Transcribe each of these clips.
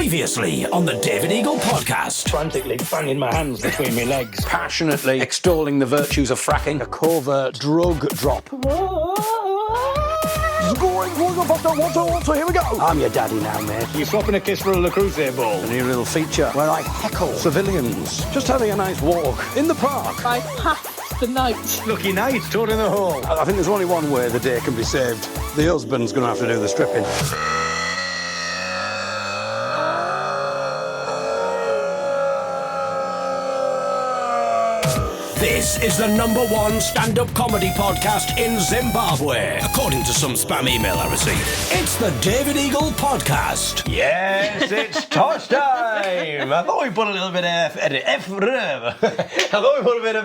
Previously on the David Eagle podcast. Frantically banging my hands between my legs. Passionately extolling the virtues of fracking. A covert drug drop. Here we go. I'm your daddy now, mate. You're swapping a kiss for a Le Creuset ball. A new little feature where I heckle civilians. Just having a nice walk in the park. I passed the night. Lucky night, toad in the hole. I think there's only one way the day can be saved. The husband's going to have to do the stripping. This is the #1 stand-up comedy podcast in Zimbabwe, according to some spam email I received. It's the David Eagle podcast. Yes, it's toss time. I thought we put a little bit of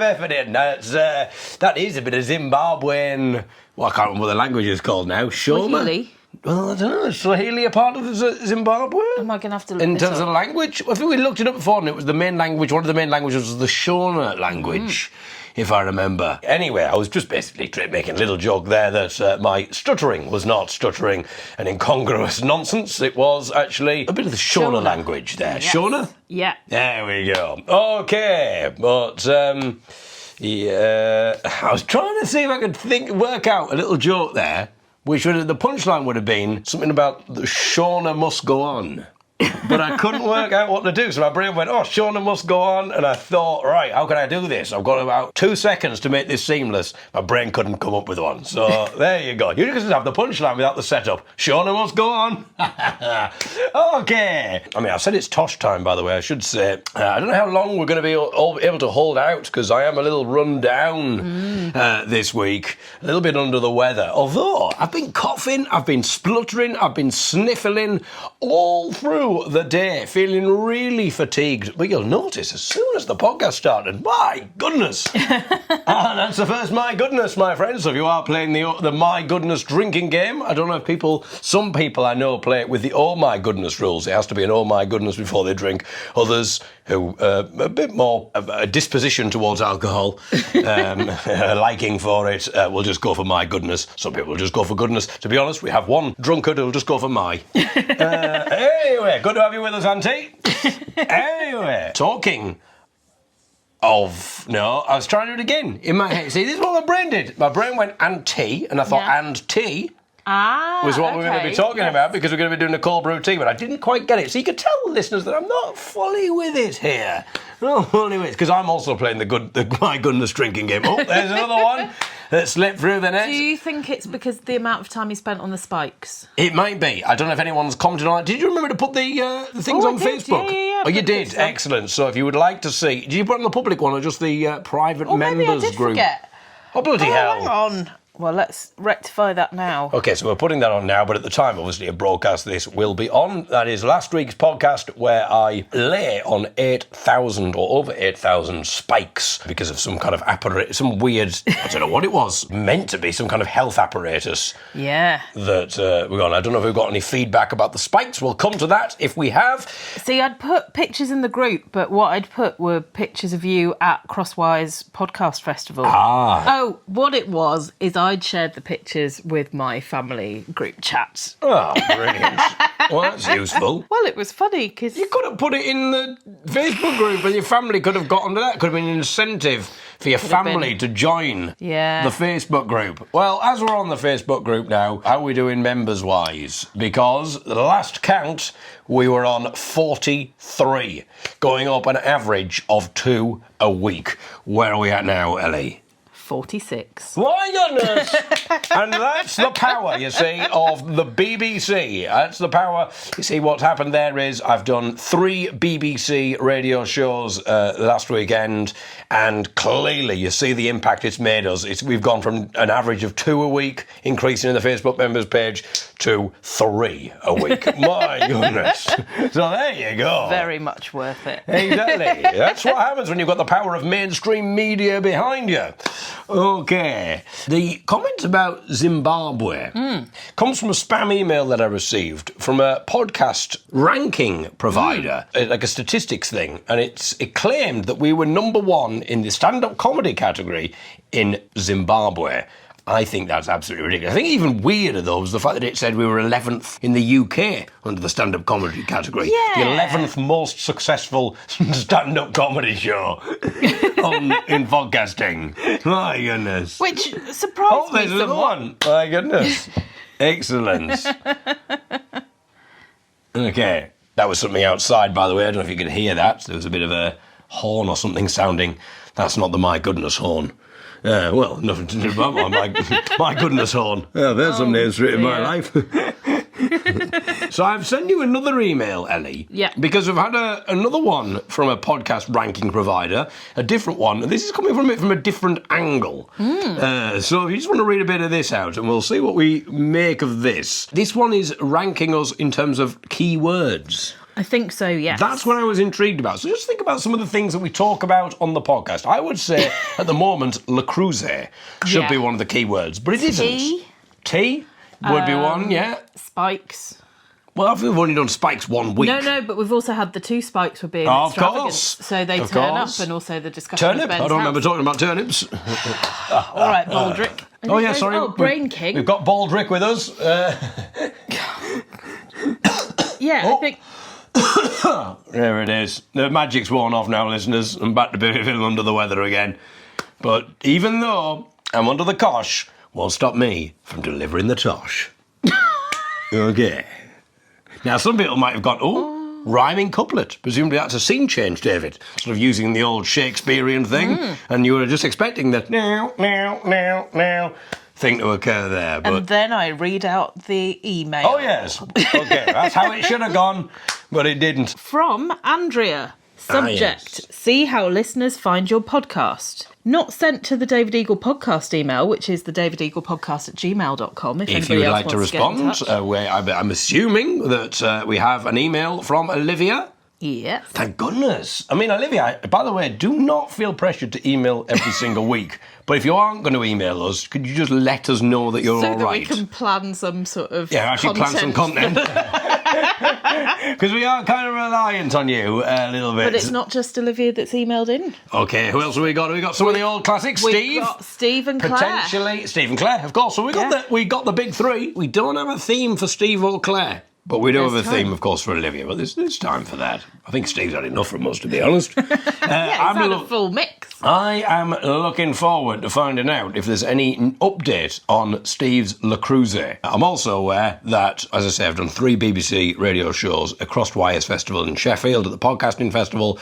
effort in. That is a bit of Zimbabwean. Well, I can't remember what the language is called now. Shona. Swahili? Well, I don't know. Is Swahili a part of Zimbabwe? Am I going to have to look In this terms up? of language? I think we looked it up before and it was the main language. One of the main languages was the Shona language, if I remember. Anyway, I was just basically making a little joke there that my stuttering was not stuttering and incongruous nonsense. It was actually a bit of the Shona language there. Yes. Shona? Yeah. There we go. Okay, but yeah, I was trying to see if I could work out a little joke there, which the punchline would have been something about the Shauna must go on. But I couldn't work out what to do, so my brain went, Shauna must go on, and I thought, right, how can I do this? I've got about 2 seconds to make this seamless. My brain couldn't come up with one, so there you go. You just have the punchline without the setup. Shauna must go on. Okay. I mean, I said it's tosh time, by the way, I should say. I don't know how long we're going to be able to hold out, because I am a little run down this week, a little bit under the weather. Although, I've been coughing, I've been spluttering, I've been sniffling all through the day, feeling really fatigued. But you'll notice as soon as the podcast started, my goodness. And that's the first my goodness, my friends. So if you are playing the my goodness drinking game, I don't know if some people I know play it with the oh my goodness rules. It has to be an oh my goodness before they drink. Others who a bit more a disposition towards alcohol, liking for it, will just go for my goodness. Some people will just go for goodness. To be honest, we have one drunkard who'll just go for my. Anyway, good to have you with us, Auntie. Anyway, talking of... No, I was trying to do it again in my head. See, this is what my brain did. My brain went Auntie, and I thought and tea was what we're going to be talking about, because we're going to be doing a cold brew tea, but I didn't quite get it. So you could tell the listeners that I'm not fully with it here. Not fully with it, because I'm also playing the my goodness drinking game. Oh, there's another one that slipped through the net. Do you think it's because of the amount of time you spent on the spikes? It might be. I don't know if anyone's commented on it. Did you remember to put the things on Facebook? Yeah. Oh, you did? Excellent. So if you would like to see... Did you put it on the public one or just the private members maybe I did group? Forget. Oh, bloody hell. Hang on. Well, let's rectify that now. Okay, so we're putting that on now, but at the time, obviously, a broadcast this will be on. That is last week's podcast where I lay on 8,000 or over 8,000 spikes because of some kind of apparatus, some weird, I don't know what it was, meant to be some kind of health apparatus. Yeah. That we're on. I don't know if we've got any feedback about the spikes. We'll come to that if we have. See, I'd put pictures in the group, but what I'd put were pictures of you at Crosswise Podcast Festival. Oh, what it was is I'd shared the pictures with my family group chat. Oh, brilliant. Well, that's useful. Well, it was funny because... You could have put it in the Facebook group and your family could have got onto that. Could have been an incentive for your family to join the Facebook group. Well, as we're on the Facebook group now, how are we doing members-wise? Because the last count, we were on 43, going up an average of 2 a week. Where are we at now, Ellie? 46. My goodness! And that's the power, you see, of the BBC. That's the power. You see, what's happened there is I've done 3 BBC radio shows last weekend, and clearly you see the impact it's made us. We've gone from an average of 2 a week, increasing in the Facebook members page, to 3 a week. My goodness. So there you go. Very much worth it. Exactly. That's what happens when you've got the power of mainstream media behind you. Okay. The comment about Zimbabwe comes from a spam email that I received from a podcast ranking provider, like a statistics thing, and it claimed that we were #1 in the stand-up comedy category in Zimbabwe. I think that's absolutely ridiculous. I think even weirder, though, was the fact that it said we were 11th in the UK under the stand-up comedy category. Yeah. The 11th most successful stand-up comedy show in podcasting. My goodness. Which surprised me there's another somewhat. one. My goodness. Excellent. Okay. That was something outside, by the way. I don't know if you could hear that. There was a bit of a horn or something sounding. That's not the my goodness horn. Well, nothing to do about my goodness horn. Yeah, there's some names for it in my life. So I've sent you another email, Ellie. Yeah. Because we've had another one from a podcast ranking provider, a different one. And this is coming from it from a different angle. So if you just want to read a bit of this out, and we'll see what we make of this. This one is ranking us in terms of keywords. I think so, yes. That's what I was intrigued about. So just think about some of the things that we talk about on the podcast. I would say, at the moment, Le Creuset should be one of the keywords, but it isn't. Tea would be one, yeah. Spikes. Well, I think we've only done spikes 1 week. No, but we've also had the 2 spikes were being Of extravagant. course. So they Of turn course. up, and also the discussion Turnip? of Ben's I don't remember house. talking about turnips. All right, Baldrick. And Oh, it yeah, goes, sorry. Oh, Brain King. We've got Baldrick with us. Yeah, I think... There it is. The magic's worn off now, listeners. I'm back to feeling under the weather again. But even though I'm under the cosh, won't stop me from delivering the tosh. Okay. Now, some people might have gone, rhyming couplet. Presumably that's a scene change, David. Sort of using the old Shakespearean thing. And you were just expecting that now thing to occur there. But And then I read out the email. oh, yes. Okay, that's how it should have gone, but it didn't. From Andrea. Subject, yes. see how listeners find your podcast. Not sent to the David Eagle podcast email, which is the davideaglepodcast@gmail.com. If If anybody you would else like to wants get in respond, touch. I'm assuming that we have an email from Olivia. Yes. Thank goodness. I mean, Olivia, by the way, do not feel pressured to email every single week. But if you aren't going to email us, could you just let us know that you're So all that right? we can plan some sort of Actually plan some content. Because we are kind of reliant on you a little bit. But it's not just Olivia that's emailed in. Okay, who else have we got? Have we got some of the old classics? We've Steve? got Steve and Claire. Potentially. Steve and Claire, of course. So we got the big three. We don't have a theme for Steve or Claire. But we do have a theme, of course, for Olivia. But there's time for that. I think Steve's had enough from us, to be honest. Yeah, it's had a full mix. I am looking forward to finding out if there's any update on Steve's Le Creuset. I'm also aware that, as I say, I've done 3 BBC radio shows, a Crossed Wires Festival in Sheffield at the Podcasting Festival.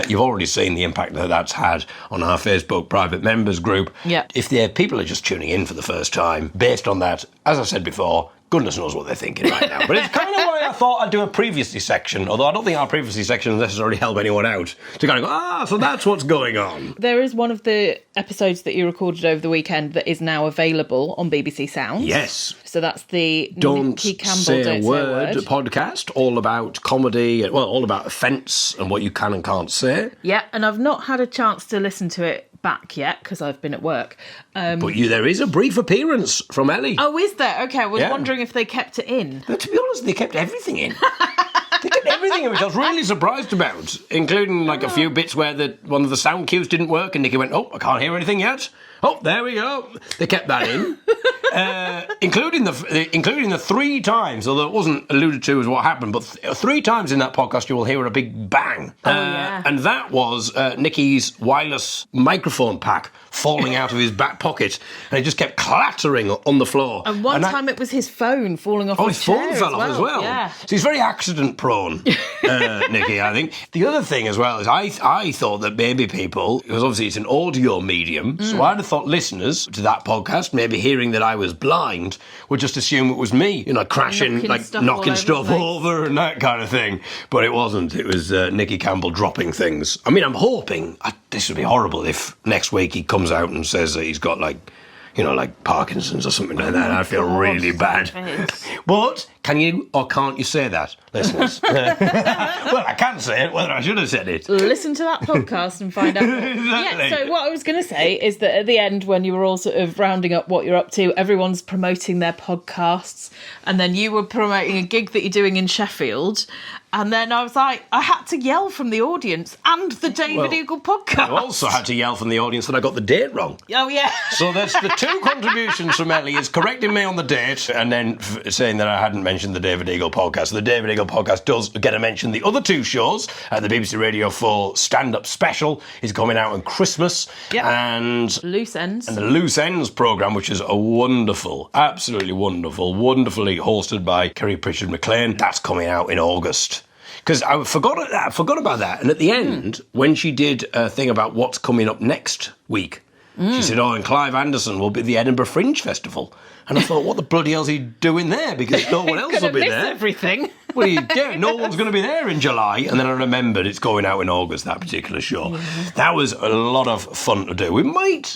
You've already seen the impact that that's had on our Facebook private members group. Yeah. If the people are just tuning in for the first time, based on that, as I said before, goodness knows what they're thinking right now. But it's kind of why I thought I'd do a previously section, although I don't think our previously section necessarily help anyone out. To kind of go, so that's what's going on. There is one of the episodes that you recorded over the weekend that is now available on BBC Sounds. Yes. So that's the Don't Nicky Campbell Say Don't a Say Word a Word podcast, all about comedy, well, all about offence and what you can and can't say. Yeah, and I've not had a chance to listen to it back yet because I've been at work. But there is a brief appearance from Ellie. Oh, is there? Okay, I was Yeah. wondering if they kept it in. But to be honest, they kept everything in. They kept everything in, which I was really surprised about, including like a few bits where one of the sound cues didn't work and Nicky went, I can't hear anything yet. Oh, there we go. They kept that in. Including the 3 times, although it wasn't alluded to as what happened, but 3 times in that podcast you will hear a big bang. Yeah. And that was Nicky's wireless microphone pack falling out of his back pocket, and it just kept clattering on the floor. And one time it was his phone falling off his his chair phone fell off as well. Yeah. So he's very accident prone, Nicky, I think. The other thing as well is I thought that maybe people, because obviously it's an audio medium, so I'd have thought listeners to that podcast, maybe hearing that I was blind, would just assume it was me, crashing, knocking stuff over and that kind of thing. But it wasn't. It was Nicky Campbell dropping things. I mean, I'm hoping, this would be horrible if next week he comes out and says that he's got like Parkinson's or something like that. I feel really bad. But can you or can't you say that, listeners? Well, I can say it, whether I should have said it. Listen to that podcast and find out. Exactly. Yeah, so what I was going to say is that at the end, when you were all sort of rounding up what you're up to, everyone's promoting their podcasts, and then you were promoting a gig that you're doing in Sheffield, And then I was like, I had to yell from the audience and the David Eagle podcast. I also had to yell from the audience that I got the date wrong. Oh, yeah. So there's the two contributions from Ellie is correcting me on the date and then saying that I hadn't mentioned the David Eagle podcast. The David Eagle podcast does get to mention the other two shows. The BBC Radio 4 stand-up special is coming out on Christmas. Yep. And Loose Ends. And the Loose Ends programme, which is a wonderful, absolutely wonderful, wonderfully hosted by Kerry Pritchard McLean. That's coming out in August. Because I forgot about that. And at the end, when she did a thing about what's coming up next week, she said, and Clive Anderson will be at the Edinburgh Fringe Festival. And I thought, what the bloody hell's he doing there? Because no one else will be there. Everything. Well, no one's going to be there in July. And then I remembered it's going out in August, that particular show. Yeah. That was a lot of fun to do.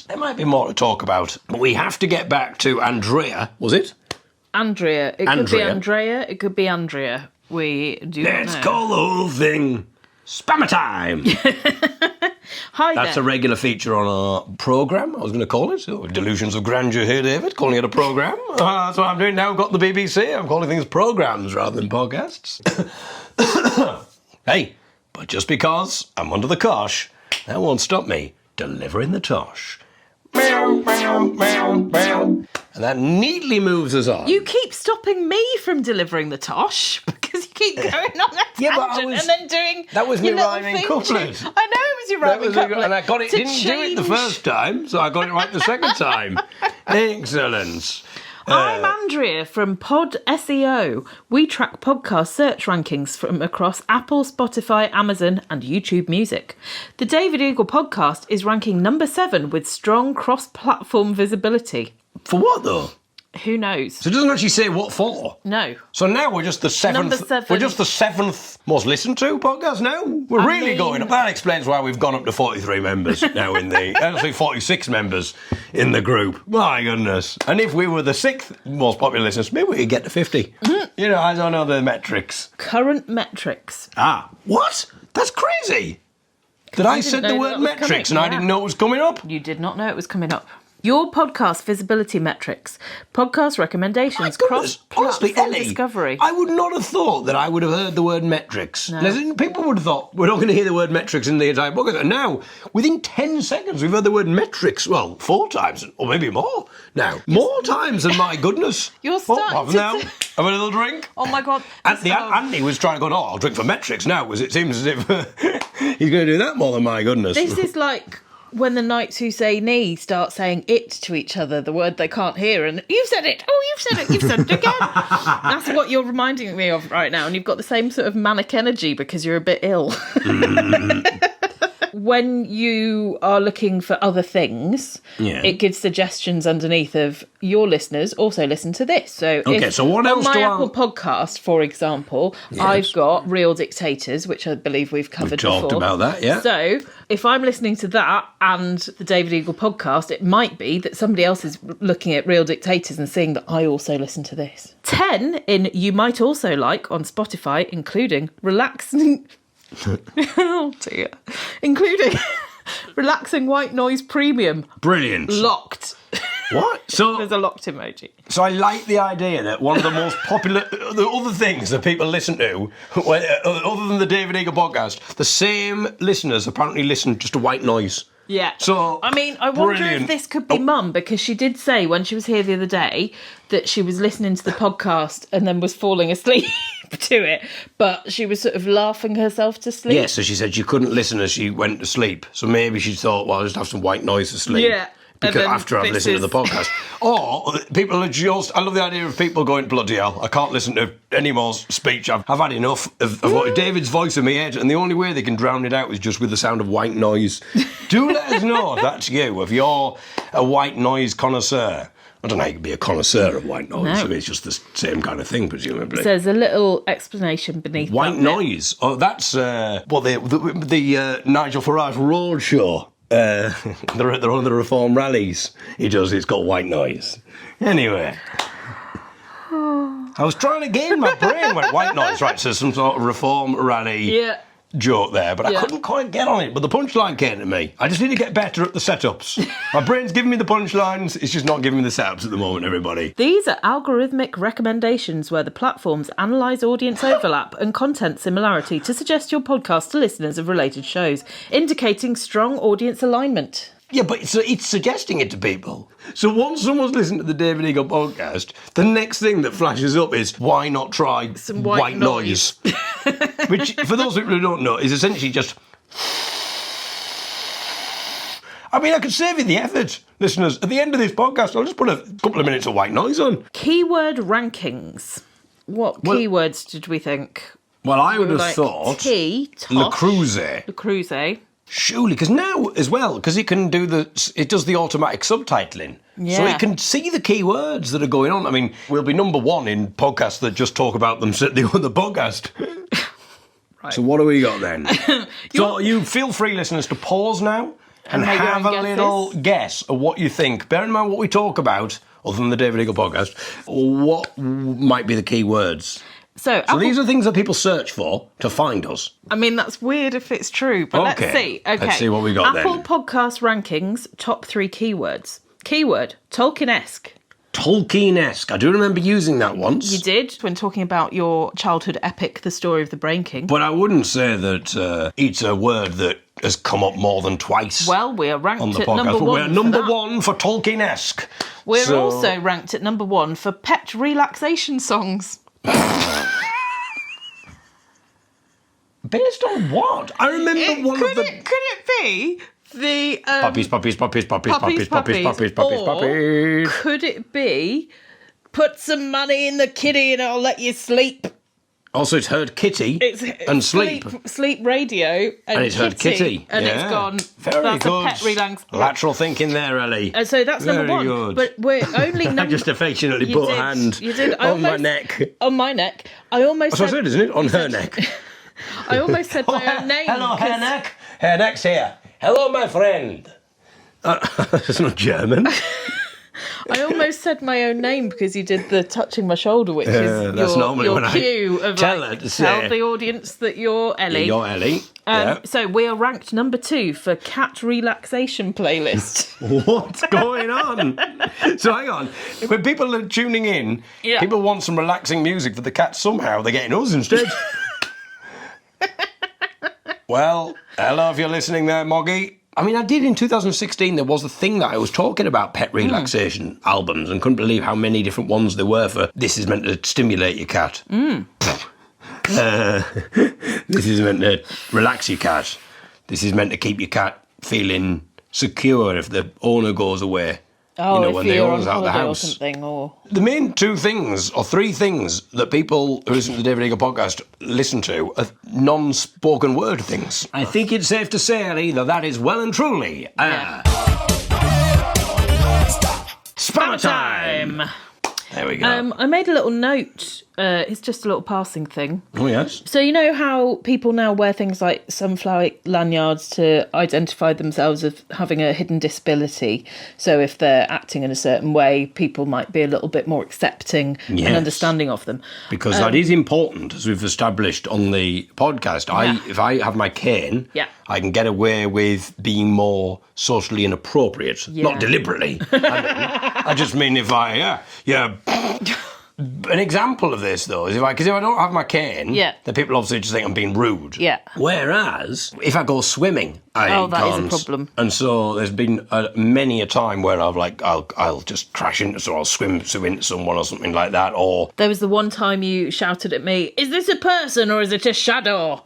There might be more to talk about. But we have to get back to Andrea, was it? Andrea. It could be Andrea. It could be Andrea. We do not know. Let's call the whole thing Spammer Time. Hi That's there. a regular feature on our programme, I was going to call it. Delusions of Grandeur here, David, calling it a programme. That's what I'm doing now. I've got the BBC. I'm calling things programmes rather than podcasts. Hey, but just because I'm under the cosh, that won't stop me delivering the tosh. Meow, meow, meow, meow. And that neatly moves us on. You keep stopping me from delivering the tosh because you keep going on that tangent and then doing. That was me rhyming couplet. I know it was your rhyming couplet. And I got it. Didn't do it the first time, so I got it right the second time. Excellent. I'm Andrea from Pod SEO. We track podcast search rankings from across Apple, Spotify, Amazon and YouTube Music. The David Eagle podcast is ranking number 7 with strong cross-platform visibility. For what, though? Who knows? So it doesn't actually say what for. No. So now we're just the seventh. Number 7. We're just the 7th most listened to podcast now. We're really going up. That explains why we've gone up to 43 members now in the. Actually, 46 members in the group. My goodness! And if we were the 6th most popular listeners, maybe we could get to 50. Mm-hmm. You know, I don't know the metrics. Current metrics. What? That's crazy. That I said the word metrics and I didn't know it was coming up. You did not know it was coming up. Your podcast visibility metrics, podcast recommendations, honestly, Ellie, discovery. I would not have thought that I would have heard the word metrics. No. People would have thought we're not going to hear the word metrics in the entire book. And now, within 10 seconds, we've heard the word metrics. Well, 4 times, or maybe more. Now, more times than my goodness. You're starting to now. Have a little drink. Oh my God! Andy was trying to go. I'll drink for metrics now, because it seems as if he's going to do that more than my goodness. This is like when the knights who say knee start saying it to each other, the word they can't hear, and you've said it, you've said it, you've said it again. That's what you're reminding me of right now, and you've got the same sort of manic energy because you're a bit ill. When you are looking for other things, it gives suggestions underneath of your listeners also listen to this. So so what else on my Apple podcast, for example, I've got Real Dictators, which I believe we've covered before. Talked about that, yeah. So if I'm listening to that and the David Eagle podcast, it might be that somebody else is looking at Real Dictators and seeing that I also listen to this. 10 in You Might Also Like on Spotify, including Relaxing... oh dear. Including Relaxing White Noise Premium. Brilliant. Locked. What? So there's a locked emoji. So I like the idea that one of the most popular, the other things that people listen to, other than the David Eagle podcast, the same listeners apparently listen just to white noise. Yeah. So I mean, I wonder if this could be Mum, because she did say when she was here the other day that she was listening to the podcast and then was falling asleep to it, but she was sort of laughing herself to sleep. Yeah, so she said she couldn't listen as she went to sleep. So maybe she thought, well, I'll just have some white noise to sleep. Yeah. Because after I've listened to the podcast. Or people are just... I love the idea of people going, bloody hell, I can't listen to any more speech. I've had enough of David's voice in my head, and the only way they can drown it out is just with the sound of white noise. Do let us know if that's you, if you're a white noise connoisseur. I don't know how you can be a connoisseur of white noise. No. I mean, it's just the same kind of thing, presumably. So there's a little explanation beneath white noise. Oh, that's the Nigel Farage Road Show. They're on the Reform rallies. It's got white noise. Anyway. I was trying to gain my brain when white noise, right? So some sort of Reform rally. Yeah. joke there, but I Yeah. couldn't quite get on it. But the punchline came to me. I just need to get better at the setups. My brain's giving me the punchlines, it's just not giving me the setups at the moment, everybody. These are algorithmic recommendations where the platforms analyse audience overlap and content similarity to suggest your podcast to listeners of related shows, indicating strong audience alignment. Yeah, but it's suggesting it to people. So once someone's listened to the David Eagle podcast, the next thing that flashes up is, why not try Some white noise? Which, for those people who don't know, is essentially just... I mean, I could save you the effort, listeners. At the end of this podcast, I'll just put a couple of minutes of white noise on. Keyword rankings. What keywords did we think? Well, I would have Like thought... tea, Le tosh, Creuset. Le Creuset. Surely, because now as well, because it does the automatic subtitling. Yeah. So it can see the keywords that are going on. I mean, we'll be number one in podcasts that just talk about them sitting on the podcast. Right. So what do we got then? So you feel free, listeners, to pause now and make your have a own little guess of what you think. Bear in mind what we talk about, other than the David Eagle podcast, what might be the keywords. So These are things that people search for to find us. I mean, that's weird if it's true, but let's see. Okay. Let's see what we got Apple then. Podcast rankings, top 3 keywords. Keyword, Tolkien-esque. Tolkien-esque. I do remember using that once. You did, when talking about your childhood epic, The Story of the Brain King. But I wouldn't say that it's a word that has come up more than twice. Well, we are ranked on the at podcast. number 1 We're number for that. 1 for Tolkien-esque. We're also ranked at number 1 for pet relaxation songs. Based on what? I remember one of the... Could it be the... Puppies. Or could it be, put some money in the kitty and I'll let you sleep? Also, it's heard kitty and sleep. Sleep radio and it's heard kitty. And Yeah. it's gone, Very that's good. a pet relax. Lateral thinking there, Ellie. So that's number Very 1. good. But we're only I number... just affectionately You put did, a hand you did. on my neck. On my neck. I almost That's what I said... said, isn't it? On her neck. I almost said my own name. Hello, 'cause her neck. Her neck's here. Hello, my friend. That's not German. I almost said my own name because you did the touching my shoulder, which is that's normally your when I cue of tell like, her to tell say. the audience that you're Ellie. You're Ellie. Yeah. So we are ranked number 2 for cat relaxation playlist. What's going on? So hang on. When people are tuning in, Yeah. people want some relaxing music for the cats. Somehow they're getting us instead. Well, hello if you're listening there, Moggy. I mean, I did in 2016, there was a thing that I was talking about pet relaxation albums and couldn't believe how many different ones there were for this is meant to stimulate your cat. This is meant to relax your cat. This is meant to keep your cat feeling secure if the owner goes away. Oh, you know, if when the you're on owner's out of the holiday or house. something, or... The main 2 things, or 3 things, that people who listen to the David Eagle podcast listen to are non-spoken word things. I think it's safe to say, Ellie, that is well and truly Spammer time! There we go. I made a little note. It's just a little passing thing. Oh, yes. So you know how people now wear things like sunflower lanyards to identify themselves as having a hidden disability. So if they're acting in a certain way, people might be a little bit more accepting Yes. and understanding of them. Because that is important, as we've established on the podcast. If I have my cane, Yeah. I can get away with being more socially inappropriate. Yeah. Not deliberately. I just mean if I, An example of this, though, is if I don't have my cane, Yeah. then people obviously just think I'm being rude. Yeah. Whereas, if I go swimming, I Oh, that is a can't. problem. And so there's been many a time where I'll just crash into, so I'll swim into someone or something like that, or... There was the one time you shouted at me, "Is this a person or is it a shadow?"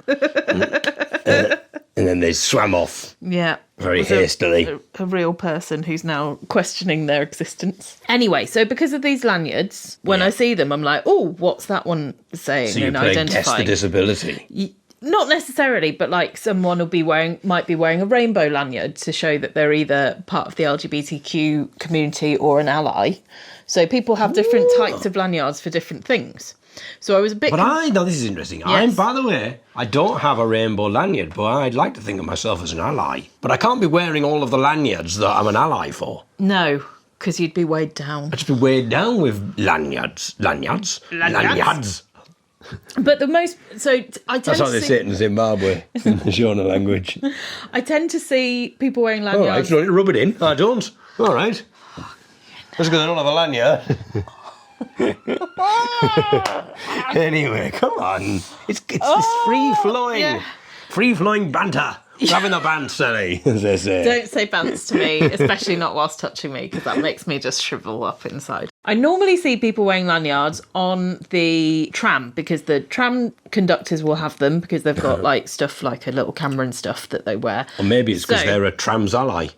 And then they swam off Yeah. very It was hastily. A real person who's now questioning their existence. Anyway, so because of these lanyards, when I see them, I'm like, oh, what's that one saying? So you and play guess the identifying. disability. Not necessarily, but like someone might be wearing a rainbow lanyard to show that they're either part of the LGBTQ community or an ally. So people have different types of lanyards for different things. So I was a bit... But this is interesting. Yes. By the way, I don't have a rainbow lanyard, but I'd like to think of myself as an ally. But I can't be wearing all of the lanyards that I'm an ally for. No, because you'd be weighed down. I'd just be weighed down with lanyards. Lanyards? Lanyards? But the most... So I tend That's how to they see... say it in Zimbabwe, in the Shona language. I tend to see people wearing All right, lanyards... you don't need to rub it in. I don't. All right. That's because I don't have a lanyard. Anyway, come on. It's free-flowing. Yeah. Free-flowing banter. We're having the band, Sally, as they say. Don't say bants to me, especially not whilst touching me, because that makes me just shrivel up inside. I normally see people wearing lanyards on the tram, because the tram conductors will have them, because they've got like stuff like a little camera and stuff that they wear. Or maybe it's because So- they're a trams ally.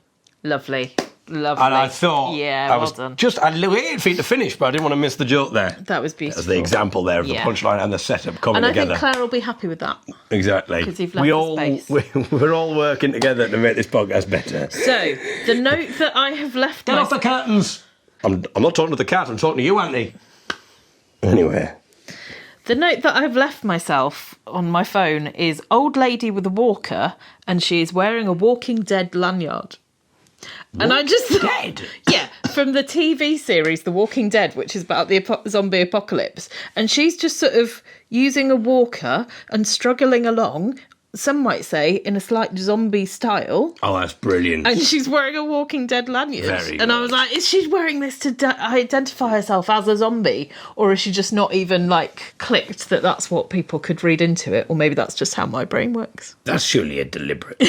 Lovely. And I thought, Yeah, well done. I waited for you to finish, but I didn't want to miss the joke there. That was beautiful. As the example there of the Yeah. punchline and the setup coming And I together. think Claire will be happy with that. Exactly. 'Cause you've left the space. We're all working together to make this podcast better. So, the note that I have left... Get off the curtains! I'm not talking to the cat, I'm talking to you, Auntie. Anyway. The note that I've left myself on my phone is old lady with a walker, and she is wearing a Walking Dead lanyard. And I just Dead? Yeah, from the TV series The Walking Dead, which is about the zombie apocalypse. And she's just sort of using a walker and struggling along, some might say, in a slight zombie style. Oh, that's brilliant. And she's wearing a Walking Dead lanyard. Very and I was good. like, is she wearing this to identify herself as a zombie? Or is she just not even, like, clicked that that's what people could read into it? Or maybe that's just how my brain works. That's surely a deliberate.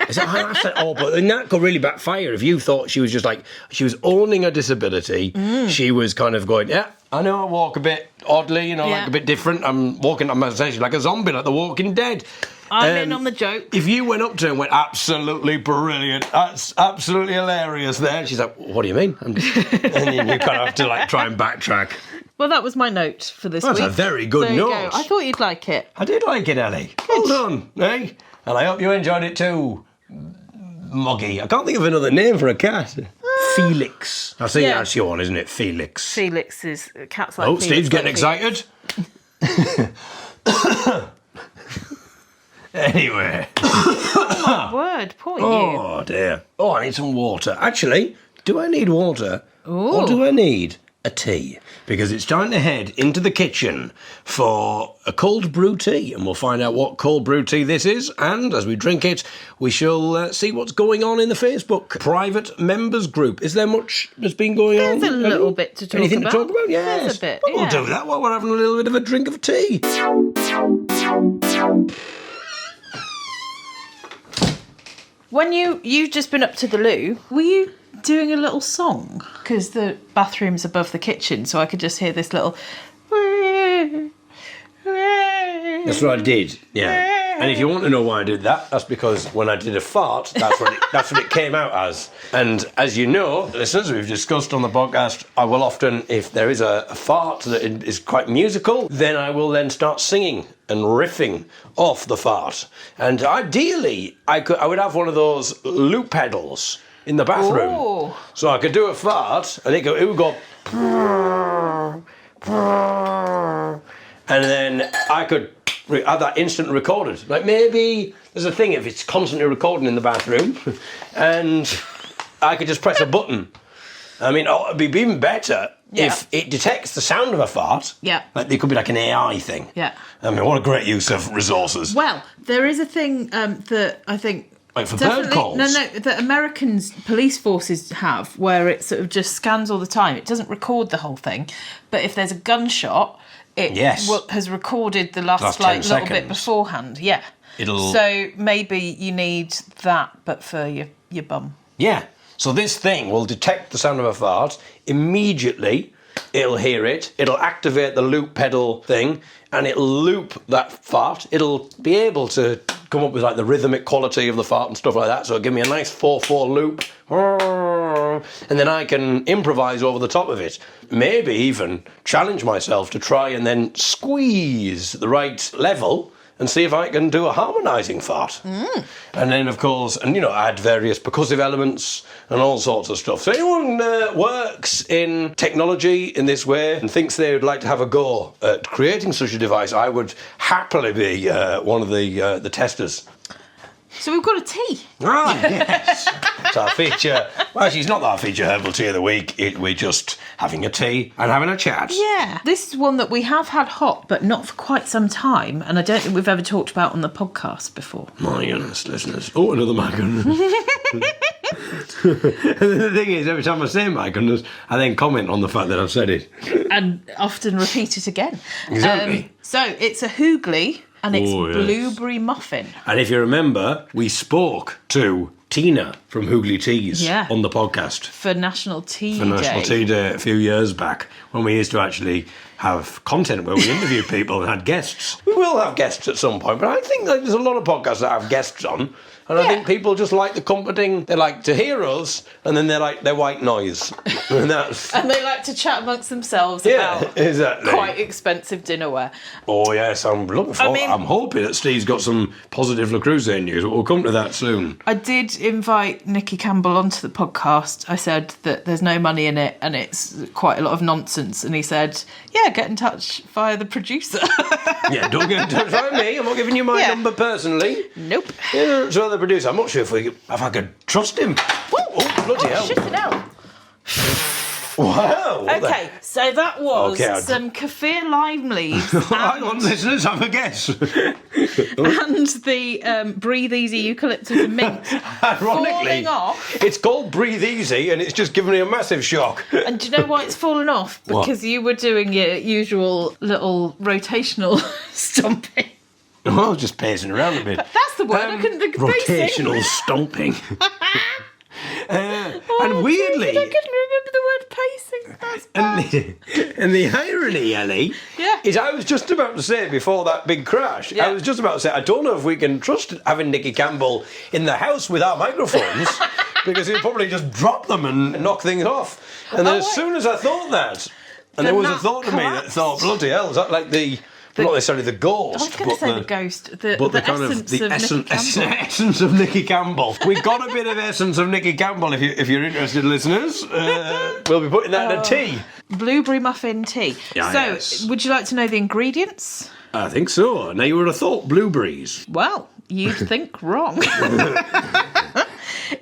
Is that how I said? Oh, but then that could really backfire if you thought she was just like, she was owning a disability. She was kind of going, yeah, I know I walk a bit oddly, Yeah. like a bit different. I'm walking, I'm essentially like a zombie, like the Walking Dead. I'm in on the joke. If you went up to her and went, absolutely brilliant, that's absolutely hilarious there, she's like, what do you mean? And then you kind of have to like try and backtrack. Well, that was my note for this That's week. a very good There you go. note. I thought you'd like it. I did like it, Ellie. Well done, eh? And I hope you enjoyed it too, Moggy. I can't think of another name for a cat. Felix. I think Yeah. that's your one, isn't it? Felix. Felix is cats like Oh, Felix, Steve's getting like excited. Anyway. Felix. Word, point you. Oh, dear. Oh, I need some water. Actually, do I need water? Or do I need a tea? Because it's time to head into the kitchen for a cold brew tea. And we'll find out what cold brew tea this is. And as we drink it, we shall see what's going on in the Facebook private members group. Is there much that's been going on? There's a little bit to talk Anything about. to talk about? Yes. There's a bit, Well, yeah. we'll do that while we're having a little bit of a drink of tea. When you've just been up to the loo, were you doing a little song? Because the bathroom's above the kitchen, so I could just hear this little... That's what I did, yeah. And if you want to know why I did that, that's because when I did a fart, that's what it came out as. And as you know, listeners, we've discussed on the podcast, I will often, if there is a fart that is quite musical, then I will then start singing and riffing off the fart. And ideally, I would have one of those loop pedals in the bathroom. Ooh. So I could do a fart, and it would go... And then I could have that instant recorded. Like maybe there's a thing if it's constantly recording in the bathroom and I could just press a button. I mean, it'd be even better if it detects the sound of a fart. Yeah. Like it could be like an AI thing. Yeah. I mean, what a great use of resources. Well, there is a thing that I think... Like for bird calls? No, that Americans police forces have, where it sort of just scans all the time. It doesn't record the whole thing, but if there's a gunshot, it has recorded the last like 10 little bit seconds. beforehand. Yeah. So maybe you need that, but for your bum. Yeah. So this thing will detect the sound of a fart immediately. It'll hear it. It'll activate the loop pedal thing, and it'll loop that fart. It'll be able to come up with like the rhythmic quality of the fart and stuff like that. So it'll give me a nice 4/4 loop, and then I can improvise over the top of it. Maybe even challenge myself to try and then squeeze the right level and see if I can do a harmonising fart. And then, of course, add various percussive elements and all sorts of stuff. So anyone works in technology in this way and thinks they would like to have a go at creating such a device, I would happily be one of the testers. So we've got a tea. Ah, yes. It's our feature. Well, actually, it's not our feature herbal tea of the week. We're just having a tea and having a chat. Yeah. This is one that we have had hot, but not for quite some time, and I don't think we've ever talked about on the podcast before. My goodness, listeners. Oh, another my goodness. The thing is, every time I say my goodness, I then comment on the fact that I've said it. And often repeat it again. Exactly. So it's a hoogly, and it's Oh, yes. blueberry muffin. And if you remember, we spoke to Tina from Hoogly Teas on the podcast. For National Tea For National Day. Tea Day a few years back, when we used to actually have content where we interviewed people and had guests. We will have guests at some point, but I think that there's a lot of podcasts that have guests on, and I think people just like the comforting. They like to hear us, and then they like their white noise, and that's. And they like to chat amongst themselves Yeah, about exactly. quite expensive dinnerware. Oh yes, I'm looking forward. I'm hoping that Steve's got some positive Le Creuset news, but we'll come to that soon. I did invite Nicky Campbell onto the podcast. I said that there's no money in it and it's quite a lot of nonsense, and he said, "Yeah, get in touch via the producer." Yeah, don't get in touch with me. I'm not giving you my number personally. Nope. Yeah, so the producer. I'm not sure if I could trust him. Oh, bloody hell! Shit it out. Wow. Okay, so that was some kaffir lime leaves Hang on, listeners, have a guess. and the Breathe Easy eucalyptus and mint Ironically, falling off. it's called Breathe Easy, and it's just given me a massive shock. And do you know why it's fallen off? What? Because you were doing your usual little rotational stomping. Oh, I was just pacing around a bit. That's the word, I couldn't think of pacing. Rotational stomping. And Oh, weirdly, I couldn't remember the word pacing. That's bad. and the irony, Ellie, Yeah. is I was just about to say before that big crash, Yeah. I was just about to say, I don't know if we can trust having Nicky Campbell in the house with our microphones, because he'll probably just drop them and knock things off. And then as soon as I thought that, and there was a thought to me that thought, bloody hell, is that like not necessarily the ghost, I was going to say the ghost, the kind of essence of Nicky Campbell. essence of Nicky Campbell. We got a bit of essence of Nicky Campbell. If you're interested, listeners, we'll be putting that in a tea. Blueberry muffin tea. Yeah, so, yes. would you like to know the ingredients? I think so. Now you would have thought blueberries. Well, you'd think wrong.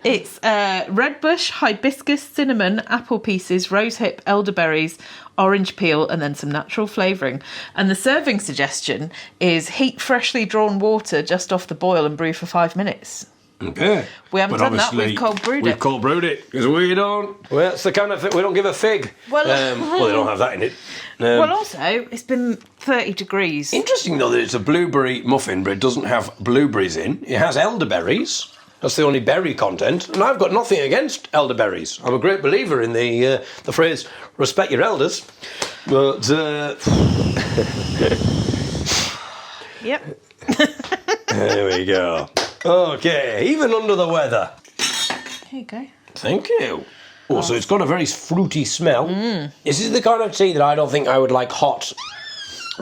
It's red bush, hibiscus, cinnamon, apple pieces, rosehip, elderberries, orange peel, and then some natural flavouring. And the serving suggestion is heat freshly drawn water just off the boil and brew for 5 minutes. Okay. We haven't done that, we've cold brewed it. We've cold brewed it, because we don't. Well, that's the kind of thing, we don't give a fig. Well, they don't have that in it. Well, also, it's been 30 degrees. Interesting, though, that it's a blueberry muffin, but it doesn't have blueberries in. It has elderberries. That's the only berry content. And I've got nothing against elderberries. I'm a great believer in the phrase, respect your elders. But, Yep. there we go. Okay, even under the weather. Here you go. Thank you. Oh, so it's got a very fruity smell. This is the kind of tea that I don't think I would like hot.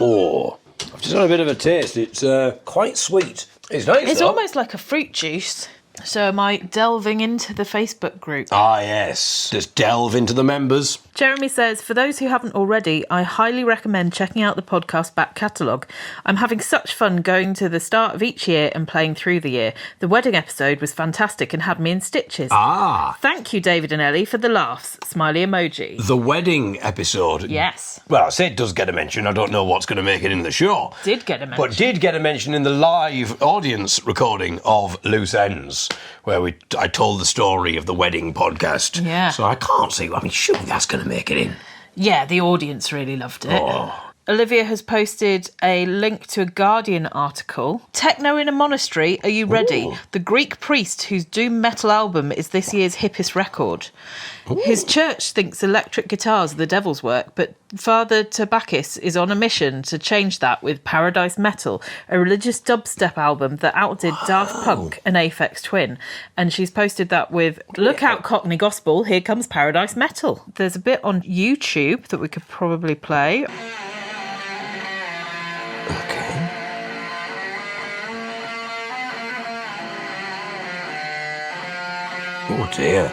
Oh, I've just had a bit of a taste. It's quite sweet. It's nice, It's though. almost like a fruit juice. So am I delving into the Facebook group? Ah, yes. Just delve into the members. Jeremy says, for those who haven't already, I highly recommend checking out the podcast back catalogue. I'm having such fun going to the start of each year and playing through the year. The wedding episode was fantastic and had me in stitches. Ah. Thank you, David and Ellie, for the laughs. Smiley emoji. The wedding episode. Yes. Well, I say it does get a mention. I don't know what's going to make it in the show. Did get a mention. But did get a mention in the live audience recording of Loose Ends, where I told the story of the wedding podcast. Yeah. So I can't see. I mean, surely that's going to make it in. Yeah, the audience really loved it. Oh. Olivia has posted a link to a Guardian article. Techno in a Monastery, are you ready? Ooh. The Greek priest whose doom metal album is this year's hippest record. Ooh. His church thinks electric guitars are the devil's work, but Father Tabakis is on a mission to change that with Paradise Metal, a religious dubstep album that outdid Daft Punk and Aphex Twin. And she's posted that with, look out Cockney Gospel, here comes Paradise Metal. There's a bit on YouTube that we could probably play. Okay. Oh dear.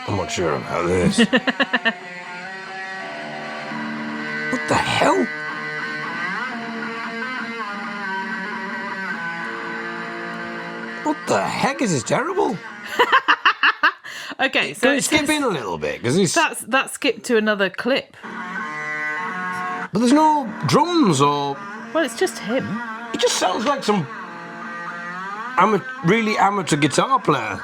I'm not sure about this. What the hell? What the heck? Is this terrible? Okay, so Can we skip in a little bit? Because that's skipped to another clip. But there's no drums or... Well, it's just him. It just sounds like some really amateur guitar player.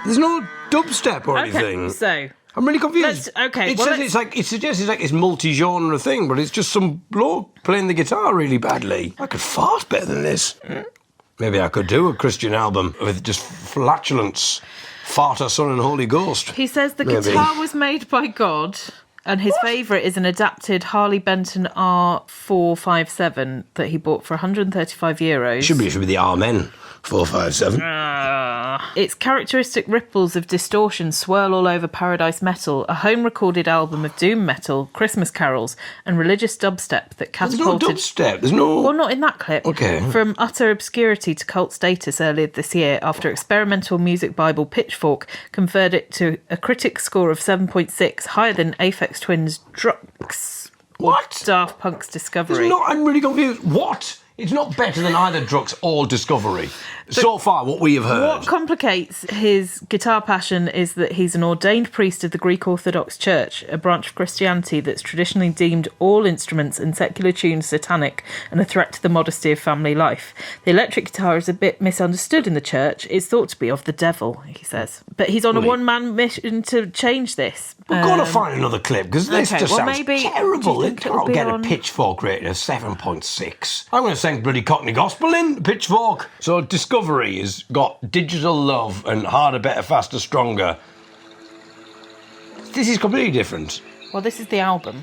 There's no dubstep or anything. So I'm really confused. It suggests it's like this multi-genre thing, but it's just some bloke playing the guitar really badly. I could fart better than this. Maybe I could do a Christian album with just flatulence. Father, Son and Holy Ghost. He says the guitar was made by God, and his favourite is an adapted Harley Benton R457 that he bought for €135. Should be the Amen 457. Its characteristic ripples of distortion swirl all over Paradise Metal, a home-recorded album of doom metal, Christmas carols, and religious dubstep that catapulted... There's no dubstep. There's no... Well, not in that clip. Okay. From utter obscurity to cult status earlier this year, after experimental music bible Pitchfork conferred it to a critic score of 7.6, higher than Aphex Twin's Drux. What? Daft Punk's Discovery. I'm really confused. What? It's not better than either Drux or Discovery. So far, what we have heard. What complicates his guitar passion is that he's an ordained priest of the Greek Orthodox Church, a branch of Christianity that's traditionally deemed all instruments and secular tunes satanic and a threat to the modesty of family life. The electric guitar is a bit misunderstood in the church. It's thought to be of the devil, he says. But he's on a one-man mission to change this. We've got to find another clip, because this sounds terrible. Do you It think it'll can't be get on... a Pitchfork rating of 7.6. I'm going to sing bloody Cockney Gospel in Pitchfork. So Discovery has got Digital Love and Harder, Better, Faster, Stronger. This is completely different. Well, this is the album.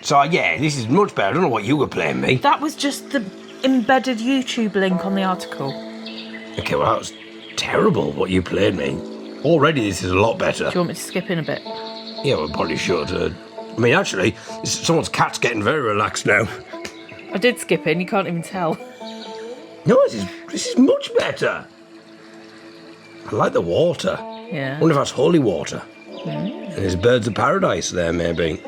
So, yeah, this is much better. I don't know what you were playing me. That was just the embedded YouTube link on the article. Okay, well, that was terrible what you played me. Already this is a lot better. Do you want me to skip in a bit? Yeah, we probably should. I mean, actually, someone's cat's getting very relaxed now. I did skip in, you can't even tell. No, this is much better. I like the water. Yeah. I wonder if that's holy water. And there's birds of paradise there, maybe.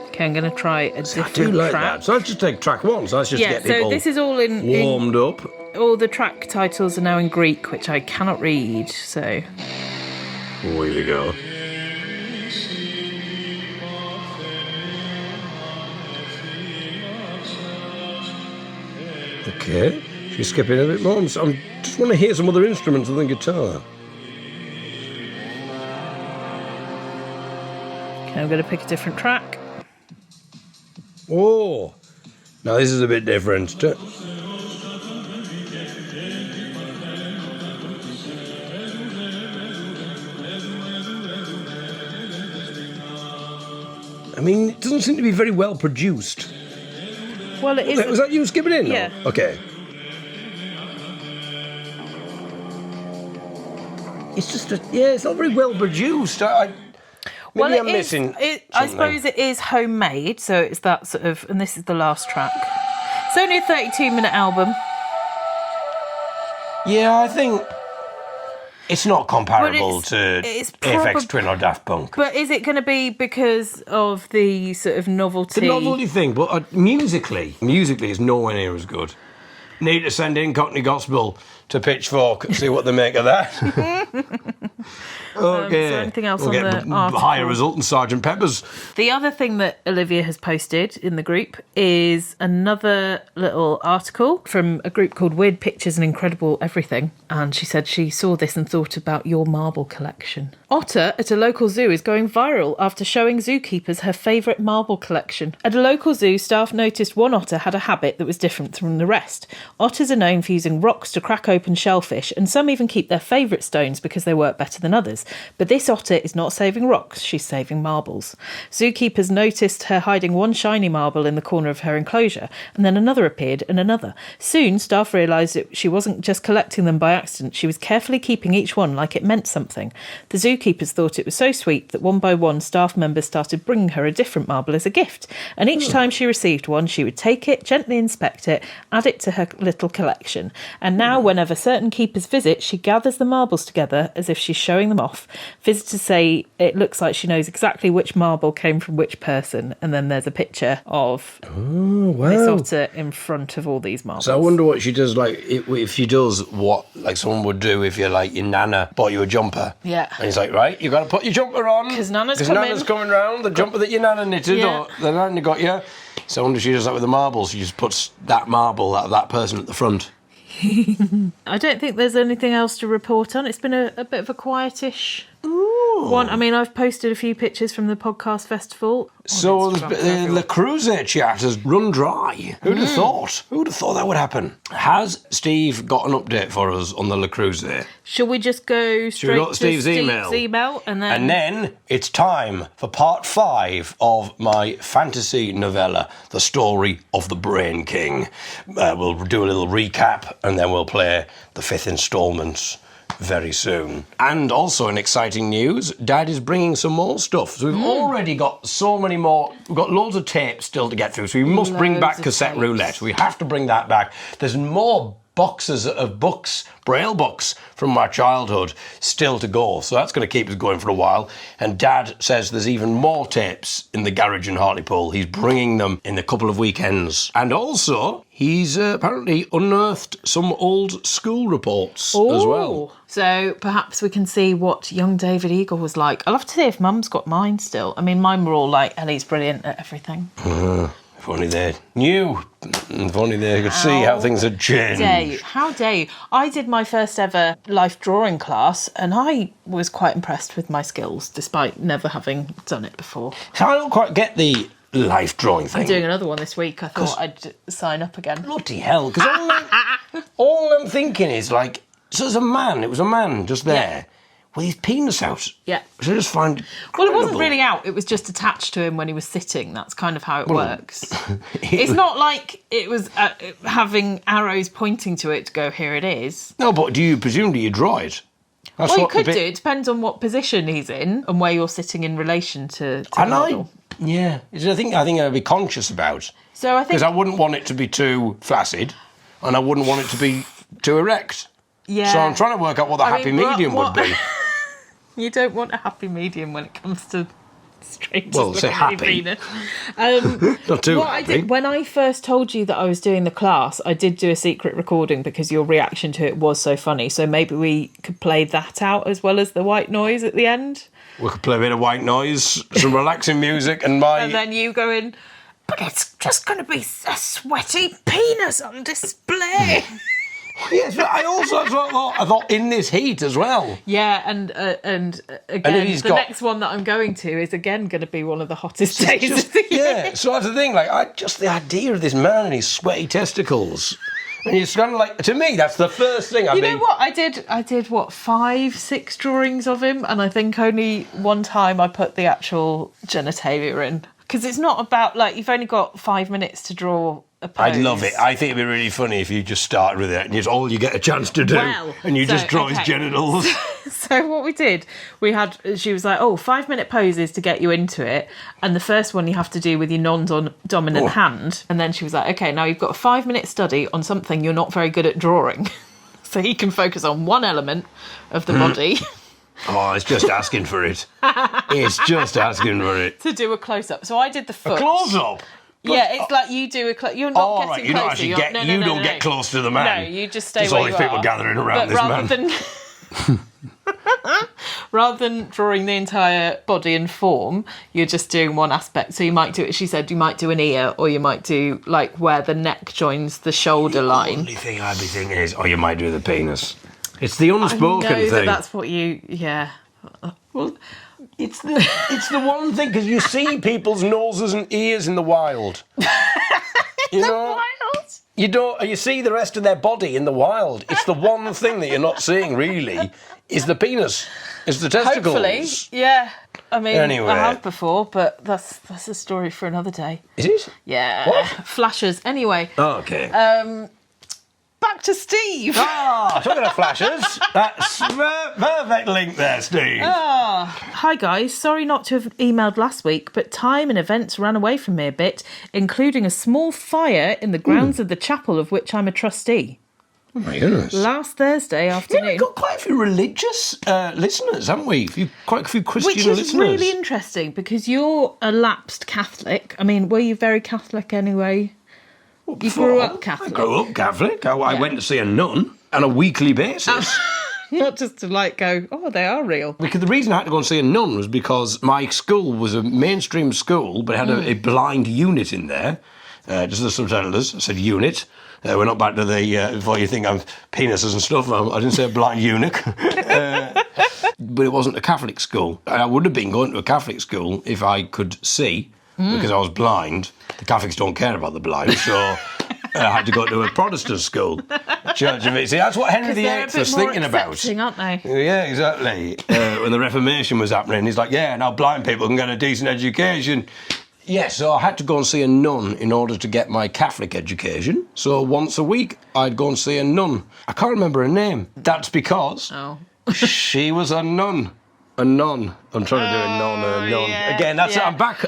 Okay, I'm going to try a different I do like track. that. So let's just take track one. So let's just get people so this is all in warmed up. All the track titles are now in Greek, which I cannot read, so... Oh, here we go. Okay, she's skipping a bit more. I just want to hear some other instruments other than guitar. Okay, I'm going to pick a different track. Oh, now this is a bit different. I mean, it doesn't seem to be very well produced. Well, it is... Was that you skipping in? Yeah. No? Okay. It's just it's not very well produced. I'm missing something. I suppose it is homemade, so it's that sort of... And this is the last track. It's only a 32-minute album. Yeah, I think it's not comparable to Aphex Twin or Daft Punk. But is it going to be because of the sort of novelty? The novelty thing, but musically is nowhere near as good. Need to send in Cockney Gospel to Pitchfork and see what they make of that. Okay. Is there anything else we'll on get the article? Higher result than Sgt. Pepper's. The other thing that Olivia has posted in the group is another little article from a group called Weird Pictures and Incredible Everything. And she said she saw this and thought about your marble collection. Otter at a local zoo is going viral after showing zookeepers her favourite marble collection. At a local zoo, staff noticed one otter had a habit that was different from the rest. Otters are known for using rocks to crack open shellfish, and some even keep their favourite stones because they work better than others. But this otter is not saving rocks, she's saving marbles. Zookeepers noticed her hiding one shiny marble in the corner of her enclosure, and then another appeared and another. Soon, staff realised that she wasn't just collecting them by accident, she was carefully keeping each one like it meant something. The zookeepers thought it was so sweet that one by one staff members started bringing her a different marble as a gift, and each time she received one, she would take it, gently inspect it, add it to her little collection. And now, whenever However, certain keepers visit, she gathers the marbles together as if she's showing them off. Visitors say it looks like she knows exactly which marble came from which person, and then there's a picture of this otter in front of all these marbles. So I wonder what she does, like, if she does what, like, someone would do if you're, like, your nana bought you a jumper. Yeah. And he's like, right, you got to put your jumper on. Because Nana's coming round, the jumper that your nana knitted, or the nana got you. So I wonder if she does that with the marbles. She just puts that marble, that person at the front. I don't think there's anything else to report on. It's been a bit of a quietish one. I mean, I've posted a few pictures from the podcast festival. So the Le Creuset chat has run dry. Who'd have thought? Who'd have thought that would happen? Has Steve got an update for us on the Le Creuset? Shall we just go straight to Steve's email? And then it's time for part 5 of my fantasy novella, The Story of the Brain King. We'll do a little recap and then we'll play the 5th instalment very soon. And also in exciting news, Dad is bringing some more stuff. So we've already got so many more. We've got loads of tapes still to get through. So we must bring back cassette roulette. We have to bring that back. There's more boxes of books, Braille books from my childhood still to go. So that's going to keep us going for a while. And Dad says there's even more tapes in the garage in Hartlepool. He's bringing them in a couple of weekends. And also, he's apparently unearthed some old school reports as well. So perhaps we can see what young David Eagle was like. I'll have to see if Mum's got mine still. I mean, mine were all like, Ellie's brilliant at everything. If only they knew. If only they could see how things had changed. How dare you? I did my first ever life drawing class and I was quite impressed with my skills, despite never having done it before. So I don't quite get the life drawing thing. I'm doing another one this week. I thought I'd sign up again. Bloody hell. Because all I'm thinking is, like, so there's a man, it was a man just there. With his penis out. Yeah. Which I just find Well, it wasn't really out. It was just attached to him when he was sitting. That's kind of how it works. It's not like it was having arrows pointing to it to go, here it is. No, but presumably you draw it? That's Well, you could do. It depends on what position he's in and where you're sitting in relation to the model. Yeah. I think I'd be conscious about. So I think... Because I wouldn't want it to be too flaccid and I wouldn't want it to be too erect. Yeah. So I'm trying to work out what the happy medium would be. You don't want a happy medium when it comes to strangers. Well, say happy. Not too what happy. I did, when I first told you that I was doing the class, I did do a secret recording because your reaction to it was so funny. So maybe we could play that out as well as the white noise at the end. We could play a bit of white noise, some relaxing music, and then you go in, but it's just going to be a sweaty penis on display. Yes, but I also thought in this heat as well. Yeah, and again, the next one that I'm going to is again going to be one of the hottest days of the year. Yeah, so that's the thing. Like, just the idea of this man and his sweaty testicles, and it's kind of like, to me, that's the first thing. You know what? I did what, 5, 6 drawings of him, and I think only one time I put the actual genitalia in because it's not about like you've only got 5 minutes to draw. I'd love it. I think it'd be really funny if you just started with it and it's all you get a chance to do. And you just draw his genitals. So what we did, she was like, 5-minute poses to get you into it. And the first one you have to do with your non-dominant hand. And then she was like, okay, now you've got a 5-minute study on something you're not very good at drawing. So you can focus on one element of the body. Oh, it's just asking for it. It's just asking for it. To do a close-up. So I did the foot. A close-up? Yeah, it's like you do you're not getting you closer. You don't get close to the man. No, you just stay There's where all you these people are. gathering around this man. Rather than drawing the entire body and form, you're just doing one aspect. So you might do it, she said, you might do an ear, or you might do like where the neck joins the shoulder line. The only thing I'd be thinking is, you might do the penis. It's the unspoken thing. That's what yeah. Well, it's the one thing, because you see people's noses and ears in the wild. You see the rest of their body in the wild. It's the one thing that you're not seeing, really, is the penis. It's the testicles. Hopefully, yeah. I mean, anyway. I have before, but that's a story for another day. Is it? Yeah. What? Flashes. Anyway. Oh, okay. Back to Steve. Talking of flashes, that's perfect link there, Steve. Hi guys, sorry not to have emailed last week, but time and events ran away from me a bit, including a small fire in the grounds of the chapel of which I'm a trustee. Oh my goodness. Last Thursday Yeah, afternoon. we've got quite a few religious listeners, haven't we? Quite a few Christian Which listeners. is really interesting because you're a lapsed Catholic. I mean, were you very Catholic anyway? You grew up Catholic. I grew up Catholic. I went to see a nun on a weekly basis. Not just to go, oh, they are real. Because the reason I had to go and see a nun was because my school was a mainstream school, but it had a blind unit in there. Just the subtitle does. I said unit. We're not back to the, before you think I'm penises and stuff, I didn't say a blind eunuch. But it wasn't a Catholic school. I would have been going to a Catholic school if I could see, because I was blind. The Catholics don't care about the blind, so I had to go to a Protestant school. Church of it. See, that's what Henry VIII was thinking about. Aren't they? Yeah, exactly. When the Reformation was happening, he's like, yeah, now blind people can get a decent education. Yeah, so I had to go and see a nun in order to get my Catholic education. So once a week, I'd go and see a nun. I can't remember her name. That's because she was a nun. A nun. I'm trying to do a nun. Yeah, Again, that's it. I'm back.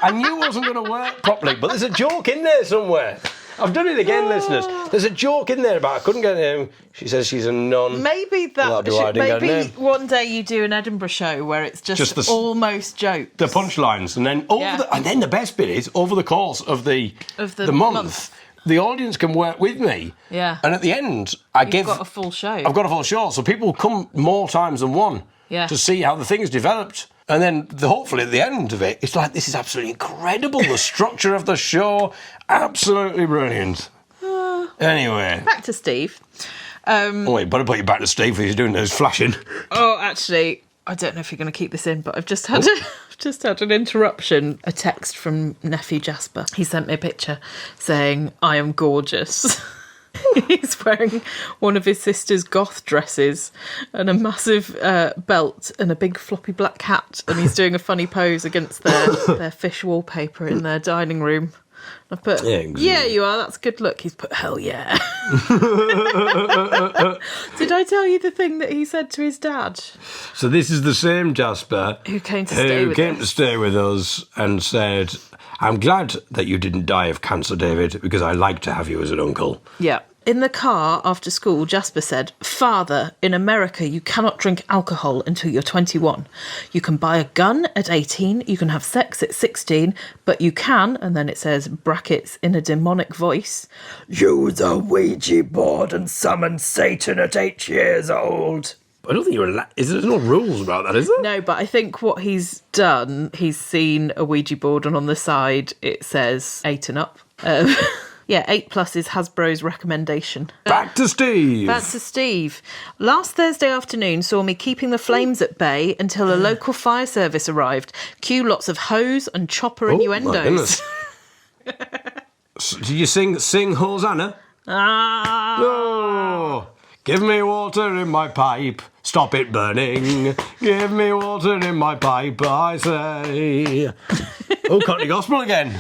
I knew it wasn't going to work properly, but there's a joke in there somewhere. I've done it again, listeners. There's a joke in there about I couldn't get a name. She says she's a nun. Maybe one day you do an Edinburgh show where it's just almost jokes. The punchlines, and then and then the best bit is over the course of the month, the audience can work with me. Yeah. And at the end, I've got a full show. I've got a full show, so people come more times than one to see how the thing's developed. And then, hopefully, at the end of it, it's like, this is absolutely incredible. The structure of the show, absolutely brilliant. Anyway. Back to Steve. Wait, better put you back to Steve if he's doing those flashing. Oh, actually, I don't know if you're going to keep this in, but I've just had an interruption, a text from nephew Jasper. He sent me a picture saying, I am gorgeous. He's wearing one of his sister's goth dresses and a massive belt and a big floppy black hat, and he's doing a funny pose against their fish wallpaper in their dining room. I've put, yeah, you are, that's a good look. He's put, hell yeah. Did I tell you the thing that he said to his dad? So this is the same Jasper who came to stay with us and said, I'm glad that you didn't die of cancer, David, because I like to have you as an uncle. Yeah. In the car after school, Jasper said, Father, in America, you cannot drink alcohol until you're 21. You can buy a gun at 18, you can have sex at 16, but you can, and then it says, brackets, in a demonic voice, use a Ouija board and summon Satan at 8 years old. I don't think there's no rules about that, is there? No, but I think what he's done, he's seen a Ouija board and on the side it says 8 and up. Yeah, 8+ is Hasbro's recommendation. Back to Steve. Last Thursday afternoon saw me keeping the flames at bay until a local fire service arrived. Cue lots of hose and chopper innuendos. My goodness. Did you sing Hosanna? Oh, give me water in my pipe. Stop it burning. Give me water in my pipe, I say. Cockney Gospel again.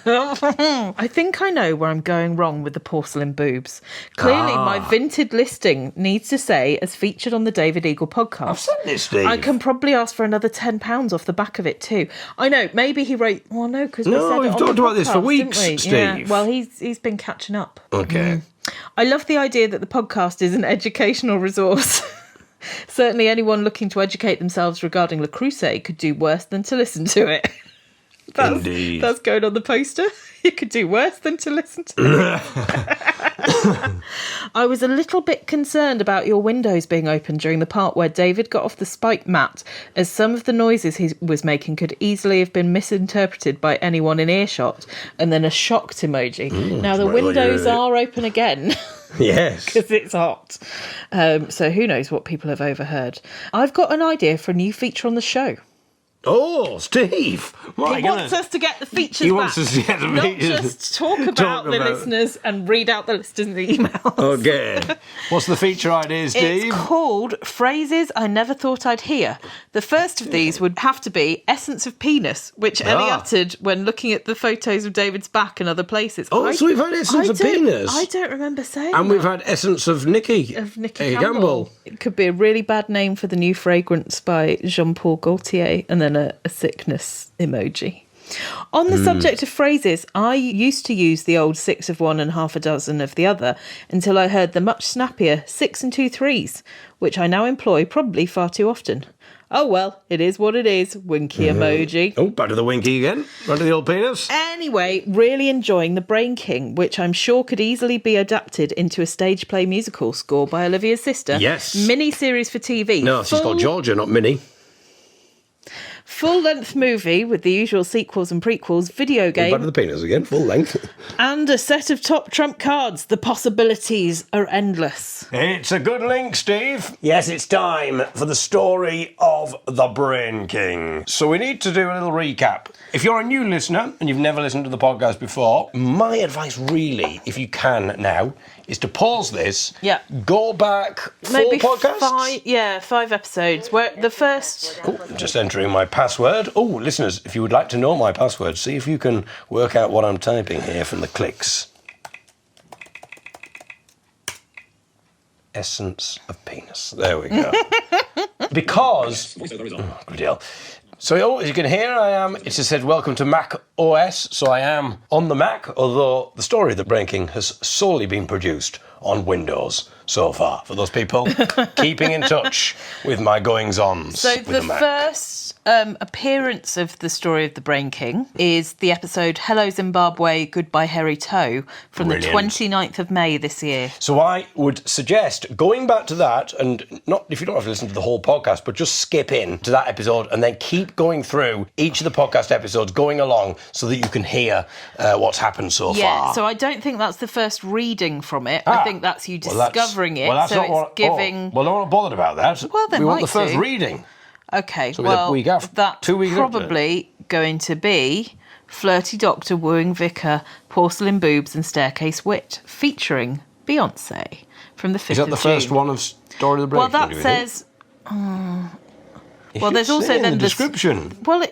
I think I know where I'm going wrong with the porcelain boobs. Clearly, my vintage listing needs to say, as featured on the David Eagle podcast. I've said this, Steve. I can probably ask for another £10 off the back of it too. I know, maybe he wrote... Well, no, because we said it on the podcast, we've talked about this for weeks, Steve. Yeah, well, he's been catching up. Okay. I love the idea that the podcast is an educational resource. Certainly anyone looking to educate themselves regarding Le Creuset could do worse than to listen to it. Indeed. That's going on the poster. You could do worse than to listen to it. I was a little bit concerned about your windows being open during the part where David got off the spike mat, as some of the noises he was making could easily have been misinterpreted by anyone in earshot, and then a shocked emoji. Now, the windows are open again. Yes. Because it's hot. So who knows what people have overheard. I've got an idea for a new feature on the show. Oh, Steve! He wants us to get the features back. He wants us to get the features. Not just talk about the listeners and read out the listeners' emails. Okay. What's the feature idea, Steve? It's called Phrases I Never Thought I'd Hear. The first of these would have to be Essence of Penis, which Ellie uttered when looking at the photos of David's back and other places. Oh, so we've had Essence of Penis? I don't remember saying And we've had Essence of Nicky. Of Nicky Campbell. It could be a really bad name for the new fragrance by Jean-Paul Gaultier, and then a sickness emoji. On the subject of phrases, I used to use the old 6 of one and half a dozen of the other until I heard the much snappier 6 and 2 threes, which I now employ probably far too often. Oh well, it is what it is. Winky emoji. Oh, back to the winky again. Back to the old penis. Anyway, really enjoying The Brain King, which I'm sure could easily be adapted into a stage play musical score by Olivia's sister. Yes. Mini-series for TV. No, she's called Georgia, not Minnie. Full-length movie with the usual sequels and prequels, video game, Back to the penis again, full length. and a set of top trump cards. The possibilities are endless. It's a good link, Steve. Yes, it's time for the story of The Brain King. So we need to do a little recap. If you're a new listener and you've never listened to the podcast before, my advice really, if you can now, is to pause this, go back Maybe 4 podcasts. 5 episodes. Where the first... Oh, I'm just entering my password. Oh, listeners, if you would like to know my password, see if you can work out what I'm typing here from the clicks. Essence of penis. There we go. Because... Oh, good deal. So, as you can hear, it just said, welcome to Mac OS. So I am on the Mac, although the story of The Brain King has solely been produced on Windows so far. For those people keeping in touch with my goings-ons So with the Mac. first appearance of the story of The Brain King is the episode Hello Zimbabwe, Goodbye Hairy Toe from Brilliant. the 29th of May this year. So I would suggest going back to that, and not if you don't have to listen to the whole podcast, but just skip in to that episode and then keep going through each of the podcast episodes, going along so that you can hear what's happened so far. So I don't think that's the first reading from it. I think that's you discovering it. Well, that's so not it's what, giving... well, I'm not bothered about that. Well, they we want might the first do. reading. Okay, So the week after, that's 2 weeks after. probably going to be Flirty Doctor Wooing Vicar, Porcelain Boobs and Staircase Wit, featuring Beyonce from the 5th of June. Is that the first one of Story of the Brain Well, King, that do you think? says... It well, should there's say also in then the the description. Well,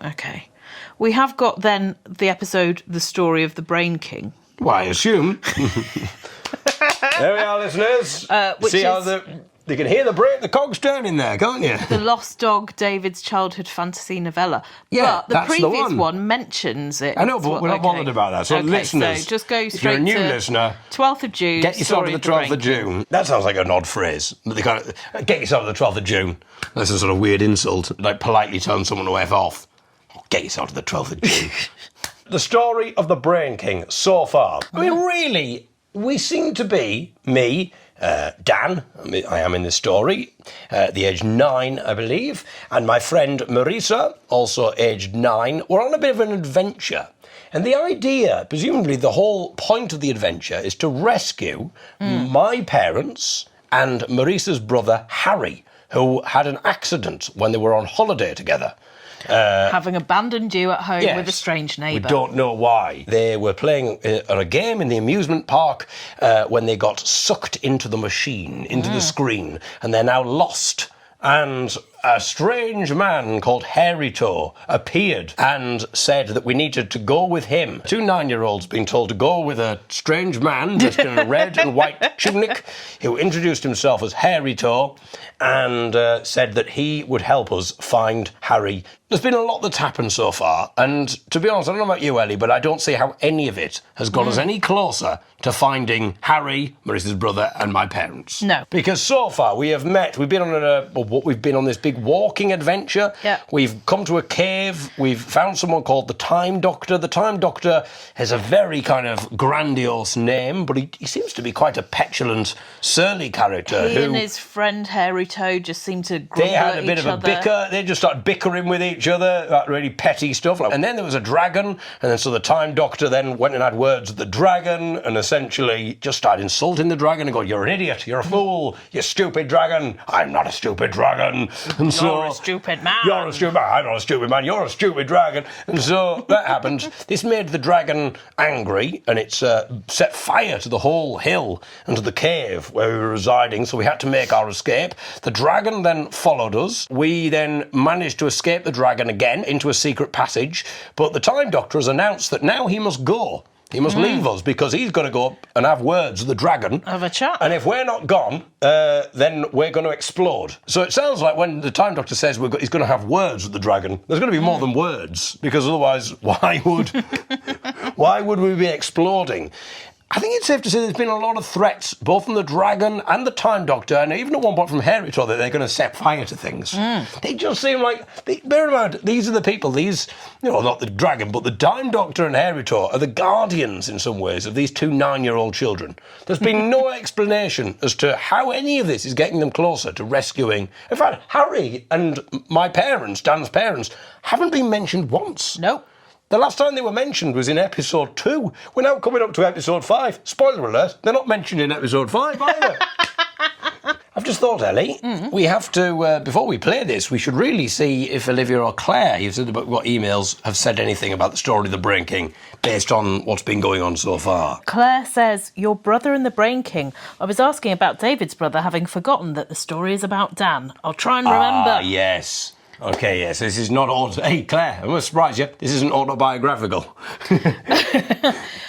okay. We have got then the episode The Story of the Brain King. Well, I assume. There we are, listeners. Which See how is- you can hear the cogs turning there, can't you? The Lost Dog, David's childhood fantasy novella. Yeah, but the that's the previous one. mentions it. I know, but we're not bothered about that. So, okay, listeners, so just go if you're straight a new to listener, 12th of June. get yourself Story to the of 12th of Brain King. June. That sounds like an odd phrase. But they kind of, get yourself to the 12th of June. That's a sort of weird insult, like politely telling someone to F off. Get yourself to the 12th of June. The story of the Brain King so far. I mean, really, we seem to be, me, Dan, I am in this story, at the age 9, I believe, and my friend Marisa, also aged 9, we're on a bit of an adventure. And the idea, presumably the whole point of the adventure, is to rescue my parents and Marisa's brother Harry, who had an accident when they were on holiday together. Having abandoned you at home Yes. with a strange neighbour. We don't know why. They were playing a game in the amusement park when they got sucked into the machine, into the screen, and they're now lost. And a strange man called Hairy Toe appeared and said that we needed to go with him. 2 9-year-olds being told to go with a strange man dressed in a red and white tunic who introduced himself as Hairy Toe and said that he would help us find Harry. There's been a lot that's happened so far, and to be honest, I don't know about you, Ellie, but I don't see how any of it has got us any closer to finding Harry, Marissa's brother, and my parents. No. Because so far we've been on this big walking adventure. Yeah. We've come to a cave. We've found someone called the Time Doctor. The Time Doctor has a very kind of grandiose name, but he seems to be quite a petulant, surly character. He and his friend Hairy Toe just seemed to grumble They had at a bit each of a other. bicker. They just started bickering with each other, that really petty stuff. And then there was a dragon, and then so the Time Doctor then went and had words with the dragon, and essentially just started insulting the dragon and going, "You're an idiot, you're a fool, you stupid dragon. I'm not a stupid dragon." And You're a stupid man. You're a stupid man. I'm not a stupid man. You're a stupid dragon. And so that happened. This made the dragon angry, and it set fire to the whole hill and to the cave where we were residing, so we had to make our escape. The dragon then followed us. We then managed to escape the dragon again into a secret passage, but the Time Doctor has announced that now he must go. He must leave us because he's going to go up and have words with the dragon. Have a chat. And if we're not gone, then we're going to explode. So it sounds like when the Time Doctor says he's going to have words with the dragon, there's going to be more than words, because otherwise, why would we be exploding? I think it's safe to say there's been a lot of threats, both from the dragon and the Time Doctor, and even at one point from Heritor, that they're going to set fire to things. They just seem like... bear in mind, these are the people, not the dragon, but the Time Doctor and Heritor are the guardians, in some ways, of these two 9-year-old children. There's been no explanation as to how any of this is getting them closer to rescuing... In fact, Harry and my parents, Dan's parents, haven't been mentioned once. Nope. The last time they were mentioned was in episode 2. We're now coming up to episode 5. Spoiler alert, they're not mentioned in episode 5 either. I've just thought, Ellie, we have to, before we play this, we should really see if Olivia or Claire, you've said about what emails, have said anything about the story of the Brain King based on what's been going on so far. Claire says, your brother and the Brain King. I was asking about David's brother, having forgotten that the story is about Dan. I'll try and remember. Ah, yes. Okay, yes, this is not... Hey, Claire, I must surprise you. This isn't autobiographical.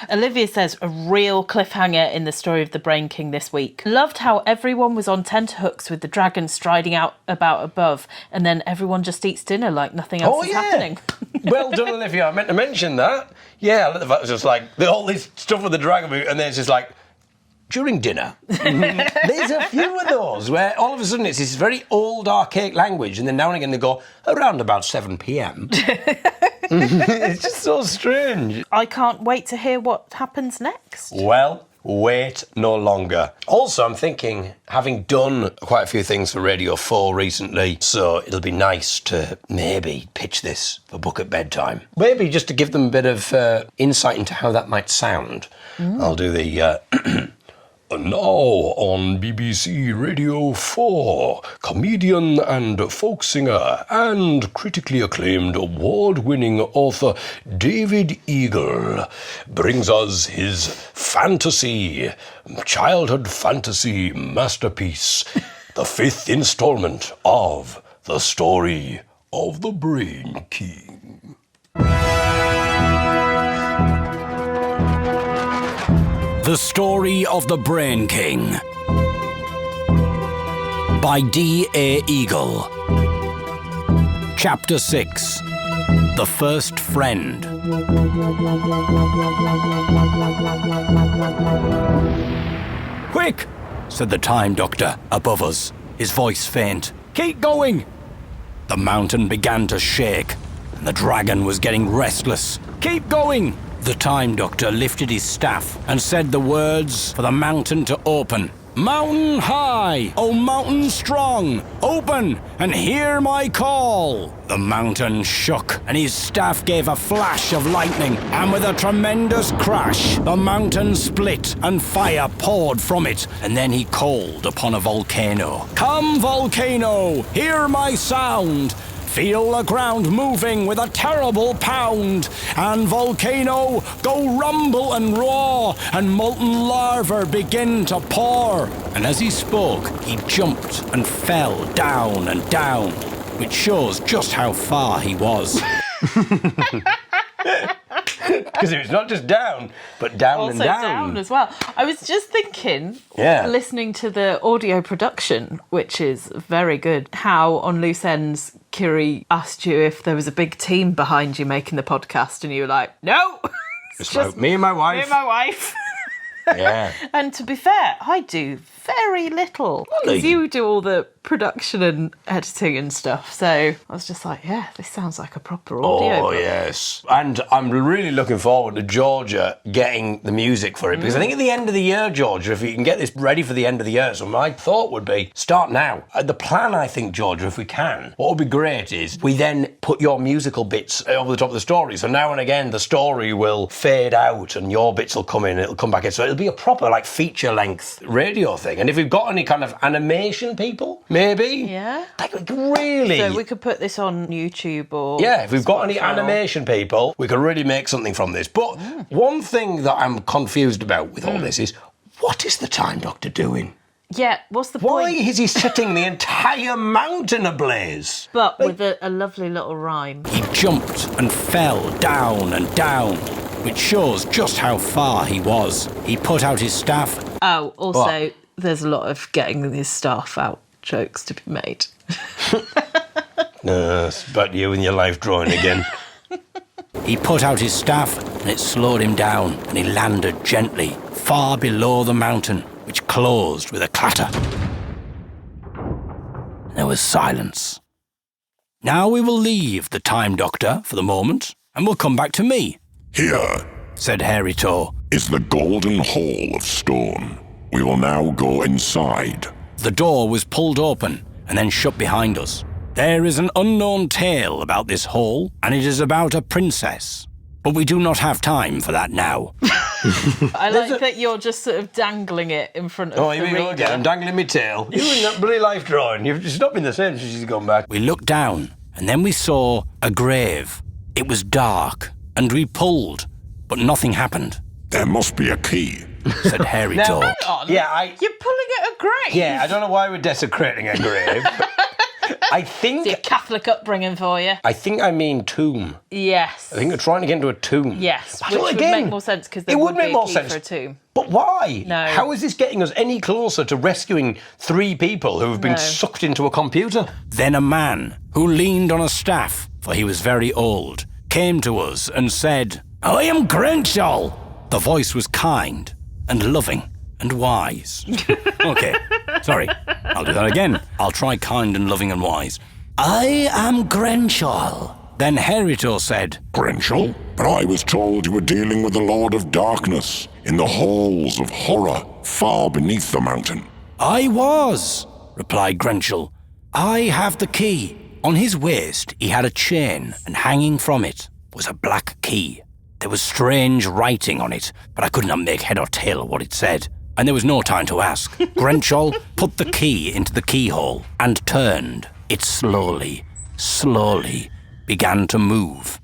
Olivia says, a real cliffhanger in the story of the Brain King this week. Loved how everyone was on tenterhooks with the dragon striding out about above, and then everyone just eats dinner like nothing else is happening. Well done, Olivia. I meant to mention that. Yeah, I love the fact it's just like all this stuff with the dragon, and then it's just like, during dinner, there's a few of those where all of a sudden it's this very old, archaic language, and then now and again they go, around about 7 p.m. It's just so strange. I can't wait to hear what happens next. Well, wait no longer. Also, I'm thinking, having done quite a few things for Radio 4 recently, so it'll be nice to maybe pitch this for book at bedtime. Maybe just to give them a bit of insight into how that might sound. I'll do the... And now on BBC Radio 4, comedian and folk singer and critically acclaimed award-winning author David Eagle brings us his childhood fantasy masterpiece, the 5th instalment of The Story of the Brain King. The Story of the Brain King by D.A. Eagle. Chapter 6. The First Friend. Quick, said the Time Doctor above us, his voice faint. Keep going. The mountain began to shake, and the dragon was getting restless. Keep going. The Time Doctor lifted his staff and said the words for the mountain to open. Mountain high, oh mountain strong, open and hear my call. The mountain shook and his staff gave a flash of lightning, and with a tremendous crash, the mountain split and fire poured from it, and then he called upon a volcano. Come, volcano, hear my sound. Feel the ground moving with a terrible pound, and volcano, go rumble and roar, and molten lava begin to pour. And as he spoke, he jumped and fell down and down, which shows just how far he was. Because it was not just down, but down also and down. down as well. I was just thinking, listening to the audio production, which is very good, how on Loose Ends, Kiri asked you if there was a big team behind you making the podcast, and you were like, no, it's just me and my wife. Me and my wife. Yeah. And to be fair, I do very little. Because you do all the production and editing and stuff. So I was just like, yeah, this sounds like a proper audio. Oh, yes. And I'm really looking forward to Georgia getting the music for it. Because I think at the end of the year, Georgia, if you can get this ready for the end of the year, so my thought would be, start now. The plan, I think, Georgia, if we can, what would be great is we then put your musical bits over the top of the story. So now and again, the story will fade out and your bits will come in, it'll come back in. So it'll be a proper, like, feature-length radio thing. And if we've got any kind of animation people, maybe. Yeah. Like, really. So we could put this on YouTube or... Yeah, if we've got any animation people, we could really make something from this. But one thing that I'm confused about with all this is, what is the Time Doctor doing? Yeah, what's the Why point? is he setting the entire mountain ablaze? But with a lovely little rhyme. He jumped and fell down and down, which shows just how far he was. He put out his staff. Oh, also, there's a lot of getting his staff out jokes to be made. It's about you and your life drawing again. He put out his staff and it slowed him down, and he landed gently, far below the mountain, which closed with a clatter. There was silence. Now we will leave the Time Doctor for the moment, and we'll come back to me. Here Said Hairy Toe. is the Golden Hall of Stone. We will now go inside. The door was pulled open and then shut behind us. There is an unknown tale about this hall, and it is about a princess. But we do not have time for that now. I like that you're just sort of dangling it in front of Here the we go reader. again. I'm dangling my tail. You and that bloody life drawing. You've just not been the same since you've gone back. We looked down, and then we saw a grave. It was dark, and we pulled, but nothing happened, There must be a key. said Hairy Toe. Hang on. Yeah, You're pulling at a grave. Yeah, I don't know why we're desecrating a grave. I think... It's your Catholic upbringing for you. I think I mean tomb. Yes. I think we're trying to get into a tomb. Yes, But which would again, make more sense because there it would would be make a more key sense. for a tomb. But why? No. How is this getting us any closer to rescuing 3 people who have been No. sucked into a computer? Then a man, who leaned on a staff, for he was very old, came to us and said, I am Grenshall. The voice was kind and loving and wise. Okay, sorry, I'll do that again. I'll try kind and loving and wise. I am Grenshall. Then Herito said, Grenshall? But I was told you were dealing with the Lord of Darkness in the halls of horror far beneath the mountain. I was, replied Grenshall. I have the key. On his waist he had a chain, and hanging from it was a black key. There was strange writing on it, but I could not make head or tail of what it said, and there was no time to ask. Grenshall put the key into the keyhole and turned. It slowly began to move,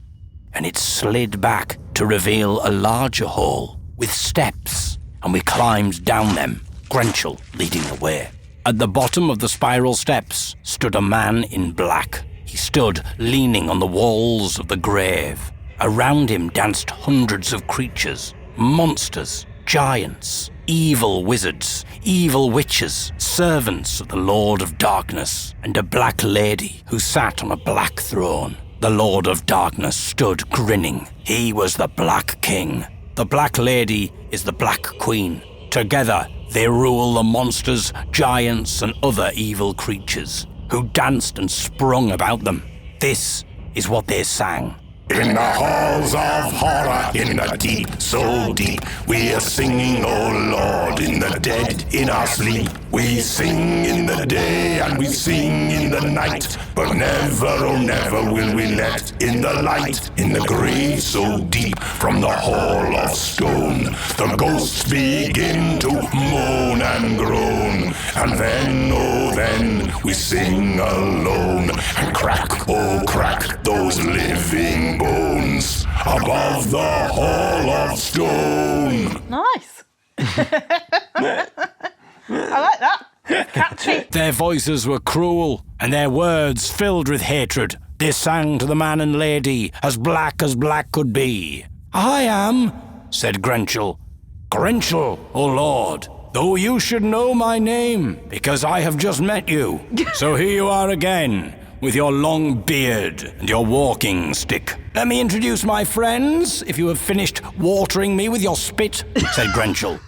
and it slid back to reveal a larger hall with steps, and we climbed down them, Grenshall leading the way. At the bottom of the spiral steps stood a man in black. He stood leaning on the walls of the grave. Around him danced hundreds of creatures, monsters, giants, evil wizards, evil witches, servants of the Lord of Darkness, and a black lady who sat on a black throne. The Lord of Darkness stood grinning. He was the Black King. The Black Lady is the Black Queen. Together, they rule the monsters, giants, and other evil creatures who danced and sprung about them. This is what they sang. In the halls of horror, in the deep, so deep, we are singing, oh Lord, in the dead, in our sleep. We sing in the day and we sing in the night, but never, oh never will we let in the light, in the grave so deep, from the hall of stone, the ghosts begin to moan and groan, and then, oh then, we sing alone, and crack, oh crack, those living bones above the hall of stone. Nice. I like that. Catchy. Their voices were cruel, and their words filled with hatred. They sang to the man and lady, as black could be. I am, said Grenshall. Grenshall, O Lord, though you should know my name, because I have just met you. So here you are again, with your long beard and your walking stick. Let me introduce my friends, if you have finished watering me with your spit, said Grenshall.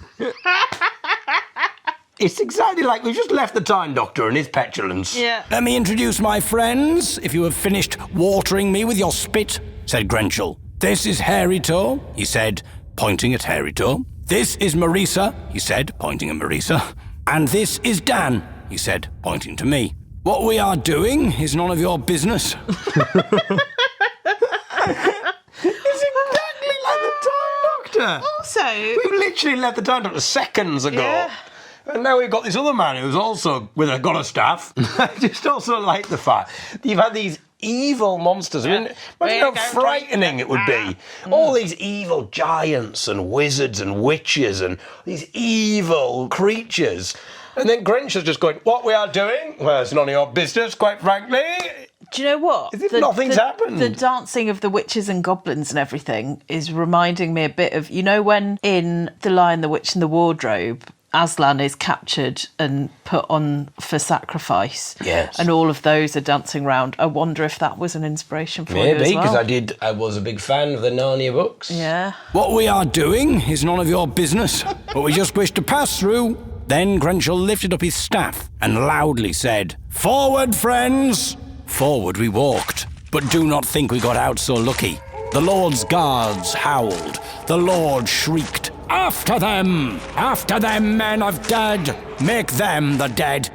It's exactly like we've just left the Time Doctor and his petulance. Yeah. Let me introduce my friends, if you have finished watering me with your spit, said Grenshall. This is Hairy Toe, he said, pointing at Hairy Toe. This is Marisa, he said, pointing at Marisa. And this is Dan, he said, pointing to me. What we are doing is none of your business. It's exactly like the Time Doctor. Also, We've literally left the Time Doctor seconds ago. Yeah. And now we've got this other man who's also got a staff. I just also like the fact that you've had these evil monsters. I mean, imagine how frightening it would be. All these evil giants and wizards and witches and these evil creatures. And then Grinch is just going, what we are doing? Well, it's none of your business, quite frankly. Do you know what? As if nothing's happened. The dancing of the witches and goblins and everything is reminding me a bit of, you know, when in The Lion, the Witch and the Wardrobe, Aslan is captured and put on for sacrifice. Yes. And all of those are dancing around. I wonder if that was an inspiration for you as Maybe, well. because I was a big fan of the Narnia books. Yeah. What we are doing is none of your business, but we just wish to pass through. Then Grenshall lifted up his staff and loudly said, "Forward, friends!" Forward we walked, but do not think we got out so lucky. The Lord's guards howled. The Lord shrieked, "After them! After them, men of dead! Make them the dead!"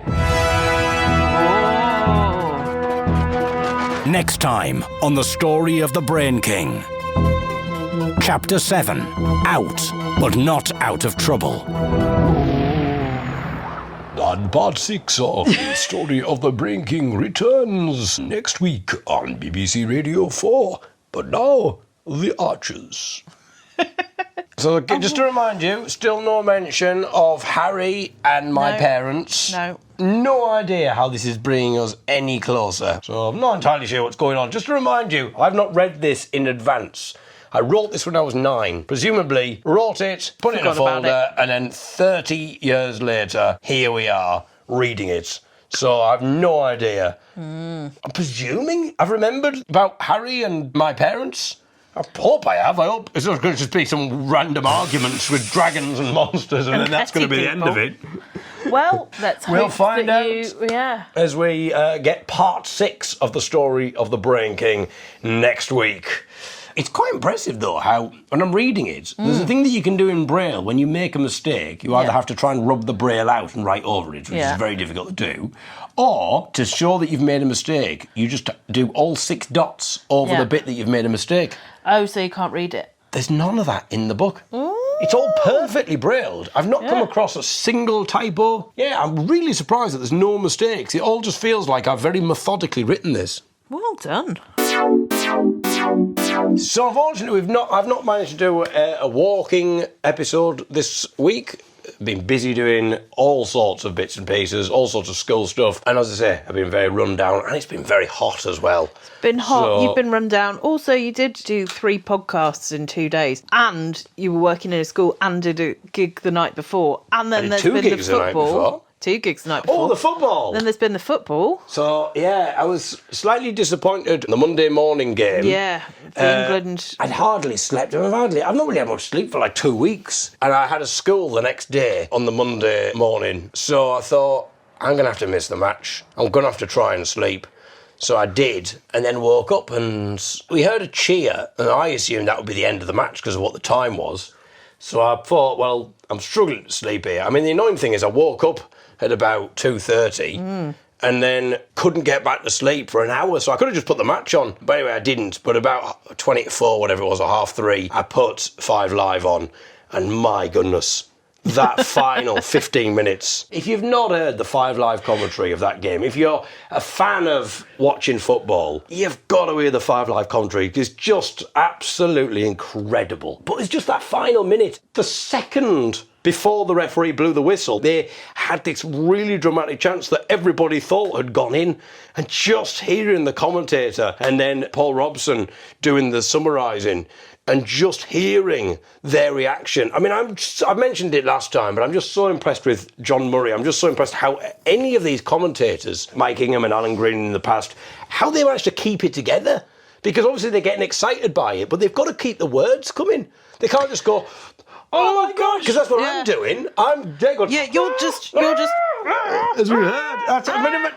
Next time on the story of the Brain King. Chapter 7. Out, but not out of trouble. And part 6 of the story of the Brain King returns next week on BBC Radio 4. But now, the Archers. So, just to remind you, still no mention of Harry and my parents. No. No idea how this is bringing us any closer. So, I'm not entirely sure what's going on. Just to remind you, I've not read this in advance. I wrote this when I was 9. Presumably, wrote it, put it in a Forgot about folder, and then 30 years later, here we are, reading it. So I've no idea. I'm presuming I've remembered about Harry and my parents. I hope I have. I hope it's not going to just be some random arguments with dragons and monsters, and then that's going to be the end of it. Well, let's hope We'll find that out. Yeah. As we get part 6 of the story of the Brain King next week. It's quite impressive, though, how, when I'm reading it, there's a thing that you can do in Braille. When you make a mistake, you either have to try and rub the Braille out and write over it, which is very difficult to do, or to show that you've made a mistake, you just do all 6 dots over the bit that you've made a mistake. Oh, so you can't read it? There's none of that in the book. It's all perfectly brailled. I've not come across a single typo. Yeah, I'm really surprised that there's no mistakes. It all just feels like I've very methodically written this. Well done. So unfortunately, I've not managed to do a walking episode this week. Been busy doing all sorts of bits and pieces, all sorts of school stuff, and as I say, I've been very run down, and it's been very hot as well. Been hot. You've been run down. Also, you did do 3 podcasts in 2 days, and you were working in a school and did a gig the night before, and then there's been the football. 2 gigs the night before. Oh, the football! Then there's been the football. So, yeah, I was slightly disappointed in the Monday morning game. Yeah, England. I'd hardly slept. I've not really had much sleep for like 2 weeks. And I had a school the next day on the Monday morning. So I thought, I'm going to have to miss the match. I'm going to have to try and sleep. So I did, and then woke up and we heard a cheer. And I assumed that would be the end of the match because of what the time was. So I thought, well, I'm struggling to sleep here. I mean, the annoying thing is I woke up at about 2:30 and then couldn't get back to sleep for an hour, so I could have just put the match on. But anyway, I didn't. But about 20 to 4, whatever it was, or 3:30, I put 5 Live on, and my goodness, that final 15 minutes. If you've not heard the 5 Live commentary of that game, if you're a fan of watching football, you've got to hear the 5 Live commentary. It's just absolutely incredible. But it's just that final minute, the second before the referee blew the whistle, they had this really dramatic chance that everybody thought had gone in, and just hearing the commentator and then Paul Robson doing the summarising and just hearing their reaction. I mean, I mentioned it last time, but I'm just so impressed with John Murray. I'm just so impressed how any of these commentators, Mike Ingham and Alan Green in the past, how they managed to keep it together. Because obviously they're getting excited by it, but they've got to keep the words coming. They can't just go, "Oh my God," because that's what I'm doing. They're going, Yeah, you're just. as we heard.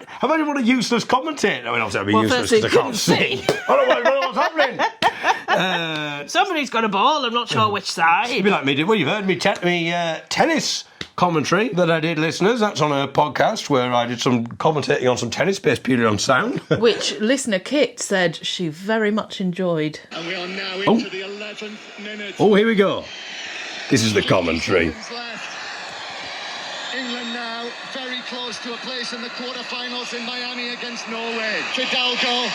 How many want a useless commentator? I mean, obviously I'd be useless firstly, because I can't see. I don't know what's happening. Somebody's got a ball. I'm not sure which side. It'd be like me. Well, you've heard me tennis commentary that I did, listeners. That's on a podcast where I did some commentating on some tennis based purely on sound. Which listener Kit said she very much enjoyed. And we are now into the 11th minute. Oh, here we go. This is the commentary. England now very close to a place in the quarterfinals in Miami against Norway. Fidalgo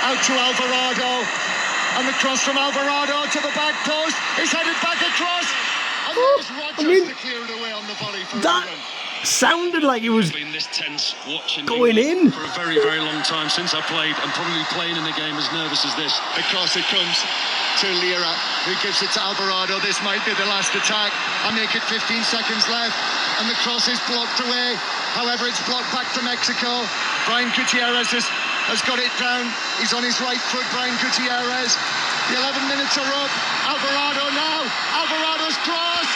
out to Alvarado, and the cross from Alvarado to the back post is headed back across, and there's Rodgers to clear it away on the volley for England. sounded like it was been this tense watching going in. for a very, very long time since I played, and probably playing in the game as nervous as this. Across it comes to Lira, who gives it to Alvarado. This might be the last attack. I make it 15 seconds left, and the cross is blocked away. However, it's blocked back to Mexico. Brian Gutierrez has got it down. He's on his right foot, Brian Gutierrez. The 11 minutes are up. Alvarado now. Alvarado's cross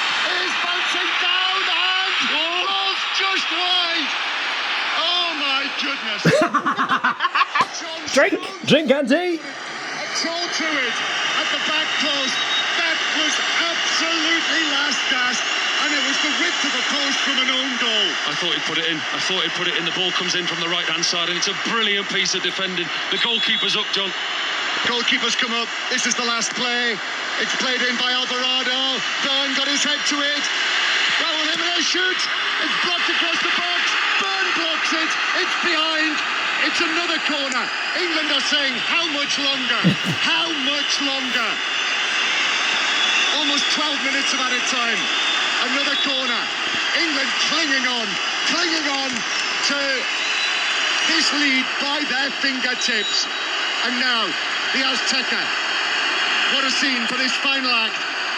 is bouncing down and falls just wide. Oh my goodness. Drink, Andy. A troll to it at the back post. That was absolutely last gasp. And it was the width of a post from an own goal. I thought he'd put it in. The ball comes in from the right-hand side, and it's a brilliant piece of defending. The goalkeeper's up, John. Goalkeepers come up. This is the last play. It's played in by Alvarado. Byrne got his head to it. Raul Jimenez shoots. It's blocked across the box. Byrne blocks it. It's behind. It's another corner. England are saying, how much longer? How much longer? Almost 12 minutes of added time. Another corner. England clinging on to this lead by their fingertips. And now, the Azteca. What a scene for this final act.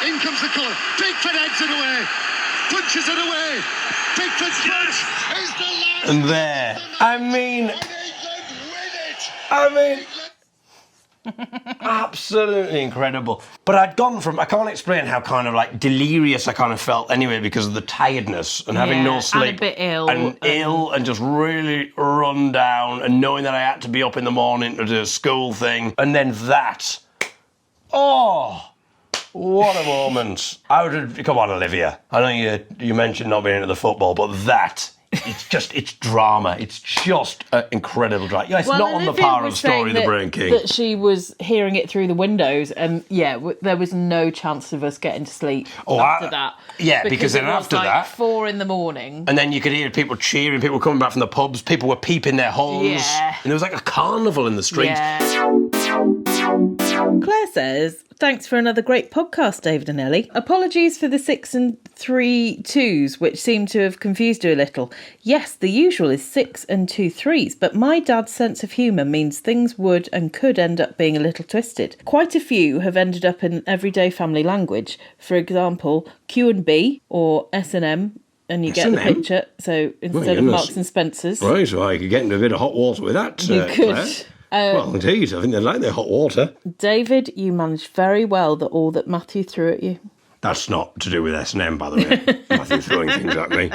In comes the corner. Pickford heads it away. Punches it away. Pickford's punch is the last. And there. I mean, absolutely incredible. But I'd gone from, I can't explain how kind of like delirious I kind of felt anyway because of the tiredness and having no sleep. And a bit ill. And just really run down and knowing that I had to be up in the morning to do a school thing. And then that. Oh, what a moment. Come on, Olivia. I know you mentioned not being into the football, but that. It's drama. It's just an incredible drama. Yeah, it's not on the par of the story of the Brain King. That she was hearing it through the windows, and there was no chance of us getting to sleep after that. Yeah, because then after that, 4 a.m, and then you could hear people cheering, people coming back from the pubs, people were peeping their homes, and there was like a carnival in the street. Yeah. Claire says, thanks for another great podcast, David and Ellie. Apologies for the 6 and 3 2s, which seem to have confused you a little. Yes, the usual is 6 and 2 3s, but my dad's sense of humour means things would and could end up being a little twisted. Quite a few have ended up in everyday family language. For example, Q and B or S&M, and you get the picture. So instead of Marks and Spencer's. Right, so I could get into a bit of hot water with that, you could. Claire. Well, indeed, I think they like their hot water. David, you managed very well all that Matthew threw at you. That's not to do with S&M, by the way. Matthew throwing things at me.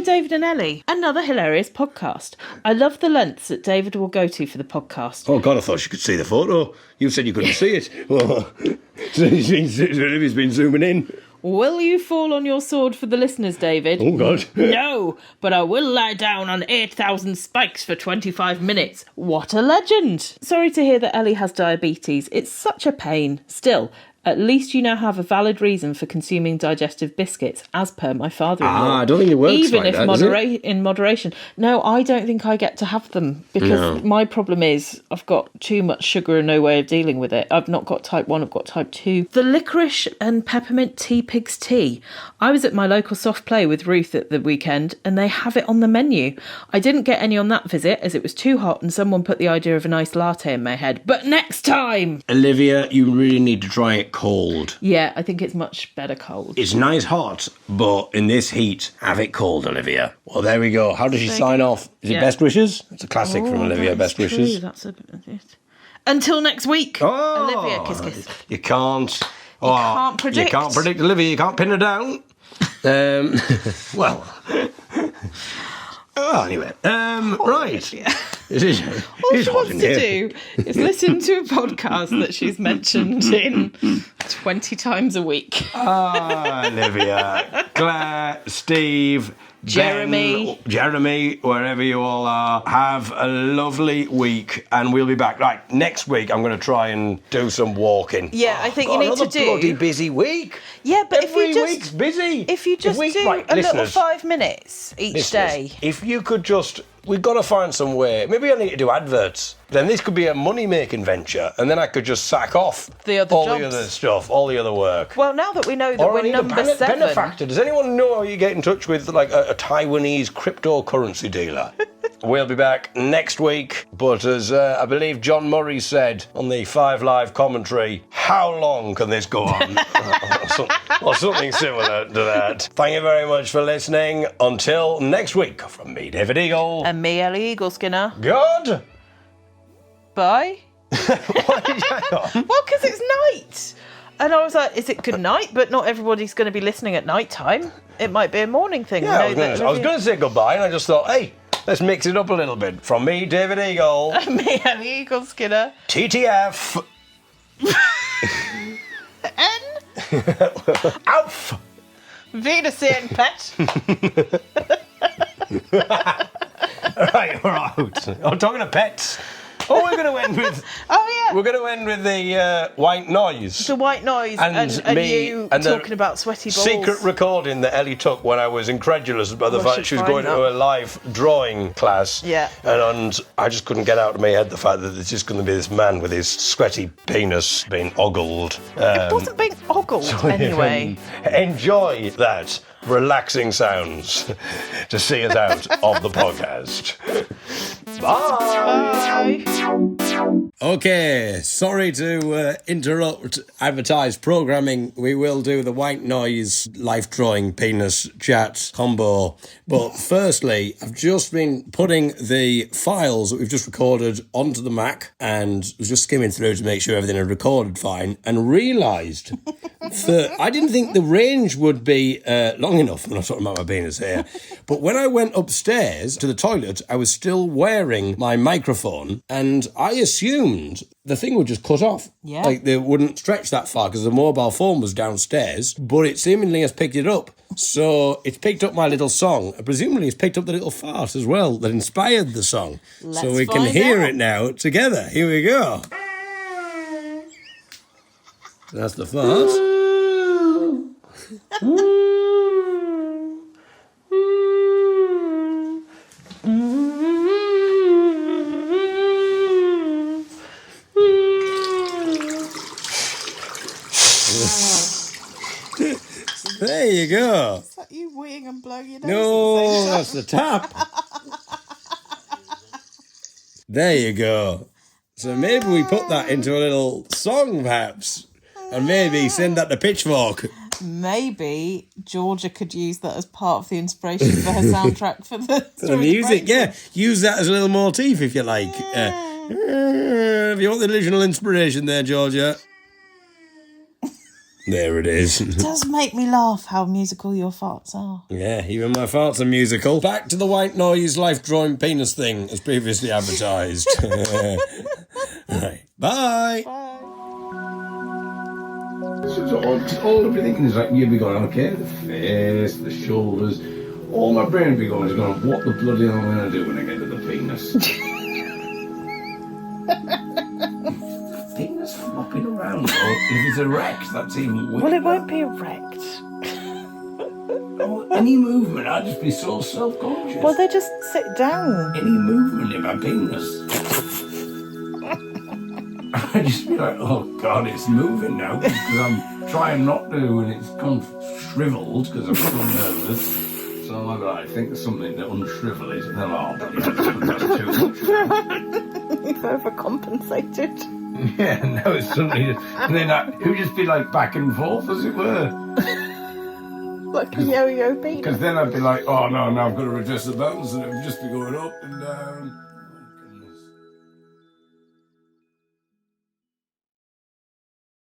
David and Ellie, another hilarious podcast. I love the lengths that David will go to for the podcast. Oh God, I thought you could see the photo. You said you couldn't see it. Well, he's been zooming in. Will you fall on your sword for the listeners, David? Oh God. No, but I will lie down on 8,000 spikes for 25 minutes. What a legend. Sorry to hear that Ellie has diabetes. It's such a pain. Still, at least you now have a valid reason for consuming digestive biscuits, as per my father-in-law. I don't think it works even like if that, in moderation. No, I don't think I get to have them because my problem is I've got too much sugar and no way of dealing with it. I've not got type 1, I've got type 2. The licorice and peppermint tea pig's tea. I was at my local soft play with Ruth at the weekend and they have it on the menu. I didn't get any on that visit as it was too hot and someone put the idea of a nice latte in my head. But next time! Olivia, you really need to try it cold. Yeah, I think it's much better cold. It's nice hot, but in this heat, have it cold, Olivia. Well, there we go. How does she sign off? Is it best wishes? It's a classic from Olivia, best wishes. That's until next week. Olivia, kiss, kiss. You can't. You can't predict. You can't predict Olivia. You can't pin her down. Well. Anyway. Right. It is. All she wants to do is listen to a podcast that she's mentioned in 20 times a week. Olivia, Claire, Steve, Jeremy. Ben, Jeremy, wherever you all are, have a lovely week, and we'll be back. Right, next week I'm going to try and do some walking. Yeah, I think you need to do... bloody busy week. Yeah, but Every if you just... week's busy. If you just do a little 5 minutes each day. If you could just... We've got to find some way. Maybe I need to do adverts. Then this could be a money-making venture, and then I could just sack off the other all jobs. the other stuff, all the other work. Well, now that we know that we're number 7... benefactor. Does anyone know how you get in touch with like a Taiwanese cryptocurrency dealer? We'll be back next week, but as I believe John Murray said on the 5 Live commentary, how long can this go on? or something similar to that. Thank you very much for listening. Until next week, from me, David Eagle. And me, Ellie Eagle Skinner. Good. Bye. Well, because it's night. And I was like, is it good night? But not everybody's going to be listening at night time. It might be a morning thing. Yeah, I was going to say goodbye, and I just thought, hey, let's mix it up a little bit. From me, David Eagle. And me, Ellie Eagle Skinner. TTF. N. Auf. Wiedersehen, pet. Right, we're out. I'm talking to pets. Oh, we're going to end with... Oh, yeah. We're going to end with the white noise. The white noise and me, you and talking about sweaty balls. Secret recording that Ellie took when I was incredulous about the fact she was going to a live drawing class. Yeah. And I just couldn't get out of my head the fact that there's just going to be this man with his sweaty penis being ogled. It wasn't being ogled, anyway. Enjoy that relaxing sounds to see us out of the podcast. Bye. Okay, sorry to interrupt advertised programming. We will do the white noise life drawing penis chat combo. But firstly, I've just been putting the files that we've just recorded onto the Mac and was just skimming through to make sure everything had recorded fine and realised that I didn't think the range would be long enough. I'm not talking about my penis here. But when I went upstairs to the toilet, I was still wearing my microphone and I assumed the thing would just cut off. Yeah. Like they wouldn't stretch that far because the mobile phone was downstairs, but it seemingly has picked it up. So it's picked up my little song. Presumably it's picked up the little fart as well that inspired the song. So we can hear it now together. Here we go. That's the fart. There you go. Is that you weeing and blowing your nose? No, that's the tap. There you go. So maybe we put that into a little song, perhaps, and maybe send that to Pitchfork. Maybe Georgia could use that as part of the inspiration for her soundtrack for the music. Yeah, use that as a little motif if you like. If you want the original inspiration there, Georgia. There it is. It does make me laugh how musical your farts are. Yeah, even my farts are musical. Back to the white noise life drawing penis thing as previously advertised. Right. Bye. So all everything is like, you'd be going, okay, the face, the shoulders. All my brain would be going, what the bloody hell am I going to do when I get to the penis? Penis flopping around, or if it's erect, that's even weird. Well, it won't be erect. Oh, any movement, I'd just be so self-conscious. Well, they just sit down. Any movement in my penis. I'd just be like, oh God, it's moving now, because I'm trying not to, and it's gone shriveled, because I'm so nervous. So I'm like, I think there's something that unshrivel it, and then that's too much. You've overcompensated. Yeah, no, it's something, and then it would just be like back and forth, as it were. Like a yo-yo penis. Because then I'd be like, oh no, now I've got to adjust the buttons, and it would just be going up and down.